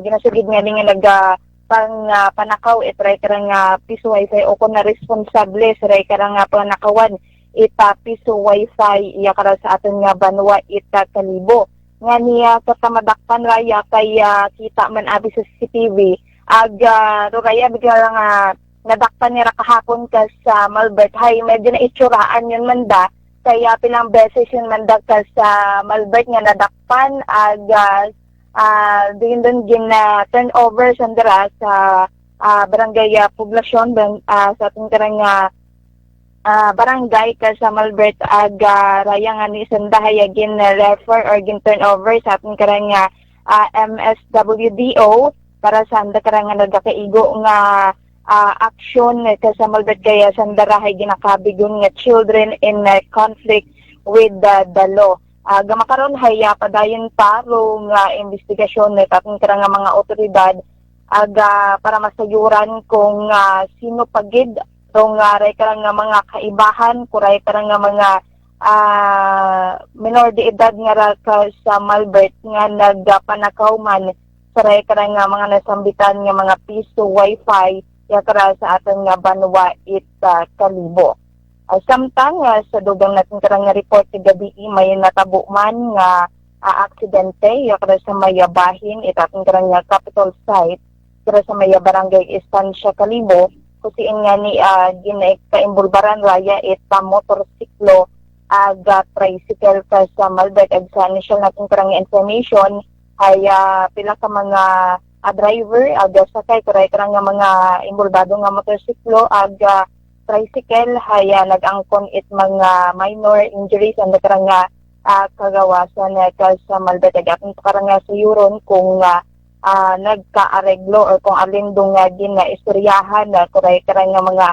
ginasugid nga ni nga panakaw itray karang nga piso wifi o kung na responsable sa ray karang nga panakawan ita piso wifi iya kara sa aton nga Banwa ita Kalibo nga niya katamadakpan raya kaya kita man abi sa CCTV aga raya bigla nga nadakpan niya kahapon ka sa Malbert hay medyo na itsuraan yun manda kaya pilang beses yun manda ka sa Malbert nga nadakpan aga din gin turnover sandara sa barangay poblasyon sa ating karang barangay ka sa Malbert aga raya nga ni sandahay gin refer or gin turnover sa ating karang MSWDO para sa anda karang nagakaigo nga action ka sa Malbert kaya sandarahay ginakabigon nga children in conflict with the law. Gamakaron haya padayon pa rong investigasyon ni ating karang mga otoridad aga para masayuran kung sino pagid rong ray karang mga kaibahan kuray karang mga minor de edad nga ra ka sa Malbert nga nagpanakaw man sa ray karang mga nasambitan nga mga piso wifi yakara sa aton nga Banwa it Kalibo. Samtang sa dugang natin karang nga report sa gabi may natabo man nga aksidente yakara sa may bahin itaton karang nga capital site kara sa may barangay Estancia Kalibo kusiin nga ni ginaimbulbaran raya it motorsiklo aga tricycle ka sa Malbec ag sa initial natin karang information ay pila ka mga driver aga sakay kuray karang nga mga imbulbado nga motorsiklo aga tricycle haya nag-angkon it mga minor injuries and karang nga kagawasan ka sa Malbec ag aton karang nga sayuron kung nagkaareglo or kung alin dong ginaistoryahan kuray karang nga mga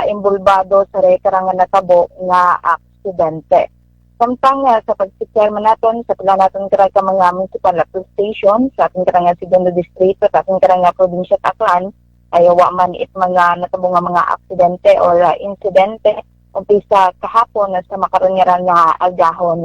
imbulbado sa karang nga natabo nga aksidente. Samtang sa pagsikyer man naton sa pila naton karang mga municipal police station sa ating karang nga Segundo Distrito sa ating karang nga probinsya Tacloban ay wa man it mga natabo nga mga aksidente or insidente umpisa kahapon sa makaron nga agahon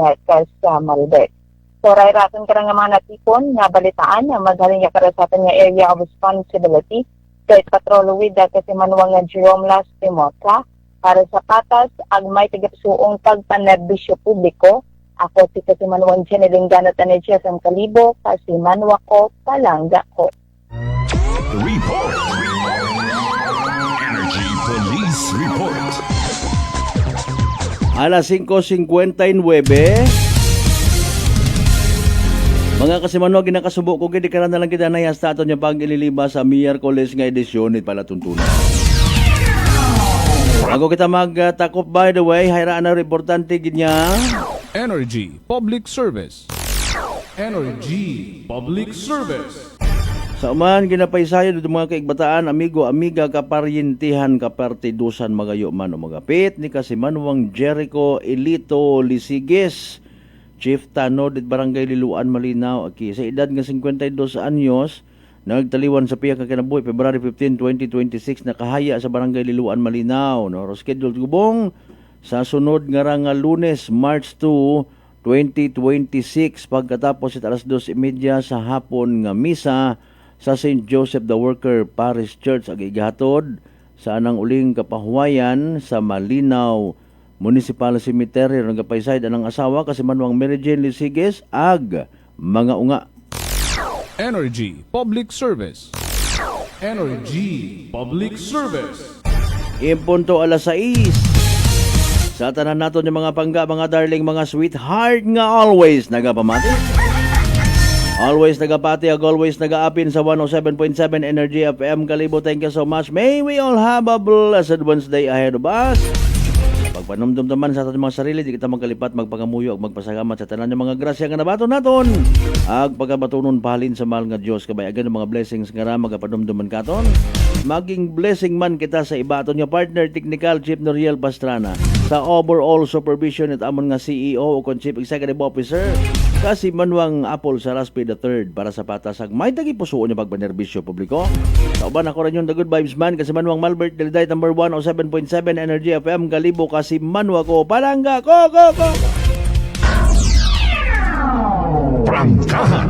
sa Malbec. So raton karang nga mga natipon nga balitaan nga maghalin nga para sa ating nga area of responsibility kay patrol with kasi manuwang nga Jerome Las Timosa para sa patas ag may tagapsuong pagpanerbisyo publiko. Ako si kasi manuwang Jeneling Ganot Energy sa Kalibo kasi manwa ko palangga ko. Report. Energy Police Report. Alas 5:59. Mga kasimanwa, ginakasubo ko gid karon na lang kita na hasta aton yung pag-ililiba sa Miyerkules nga edisyon it pala tuntunan. Bago kita magtakop, by the way, hayraan na importante gid niya. Energy Public Service. Energy Public Service. Sa uman ginapaysayo dito mga kaigbataan, amigo, amiga, kaparyentihan, kapartidusan, magayo man o magapit ni Kasimanwang Jericho Elito Lisiges, Chief Tanod at Barangay Liluan, Malinaw. Aki, sa edad ng 52 anyos, nagtaliwan sa piya kakinabuhi, February 15, 2026, nakahaya sa Barangay Liluan, Malinaw. No? Scheduled gubong sa sunod nga Lunes, March 2, 2026, pagkatapos at alas 2:30 sa hapon nga misa sa St. Joseph the Worker Parish Church ag igahatod sa anang uling kapahuwayan sa Malinaw Municipal Cemetery. Nagapaysay anang asawa Kasimanwang Mary Jane Lisiges ag mga unga. Energy Public Service. Energy Public Service. Impunto alas 6. Sa tanan naton yung mga pangga, mga darling, mga sweetheart nga always nagapamati. Always nagapati, always nagaapin sa 107.7 Energy FM Kalibo. Thank you so much. May we all have a blessed Wednesday ahead of us. Pagpanumdum naman sa ating mga sarili, di kita magkalipat, magpangamuyo, at magpasagamat sa tanan ng mga grasya nga nabato naton. Ag pagkabatunon pahalin sa mahal nga Diyos, kabayagan ng mga blessings nga magapanumduman katon. Maging blessing man kita sa iba aton nga partner, Technical Chief Noriel Pastrana. Sa overall supervision at amon nga CEO o Chief Executive Officer, Kasimanwang Apple Saraspe III para sa patasag may tagipusuon niya pagpanerbisyo publiko. Sa uban ako rin yung The Good Vibes Man, Kasimanwang Malbert, Deliday number 107.7 Energy FM Kalibo, Kasimanwa ko, palangga ko. Prangkahan.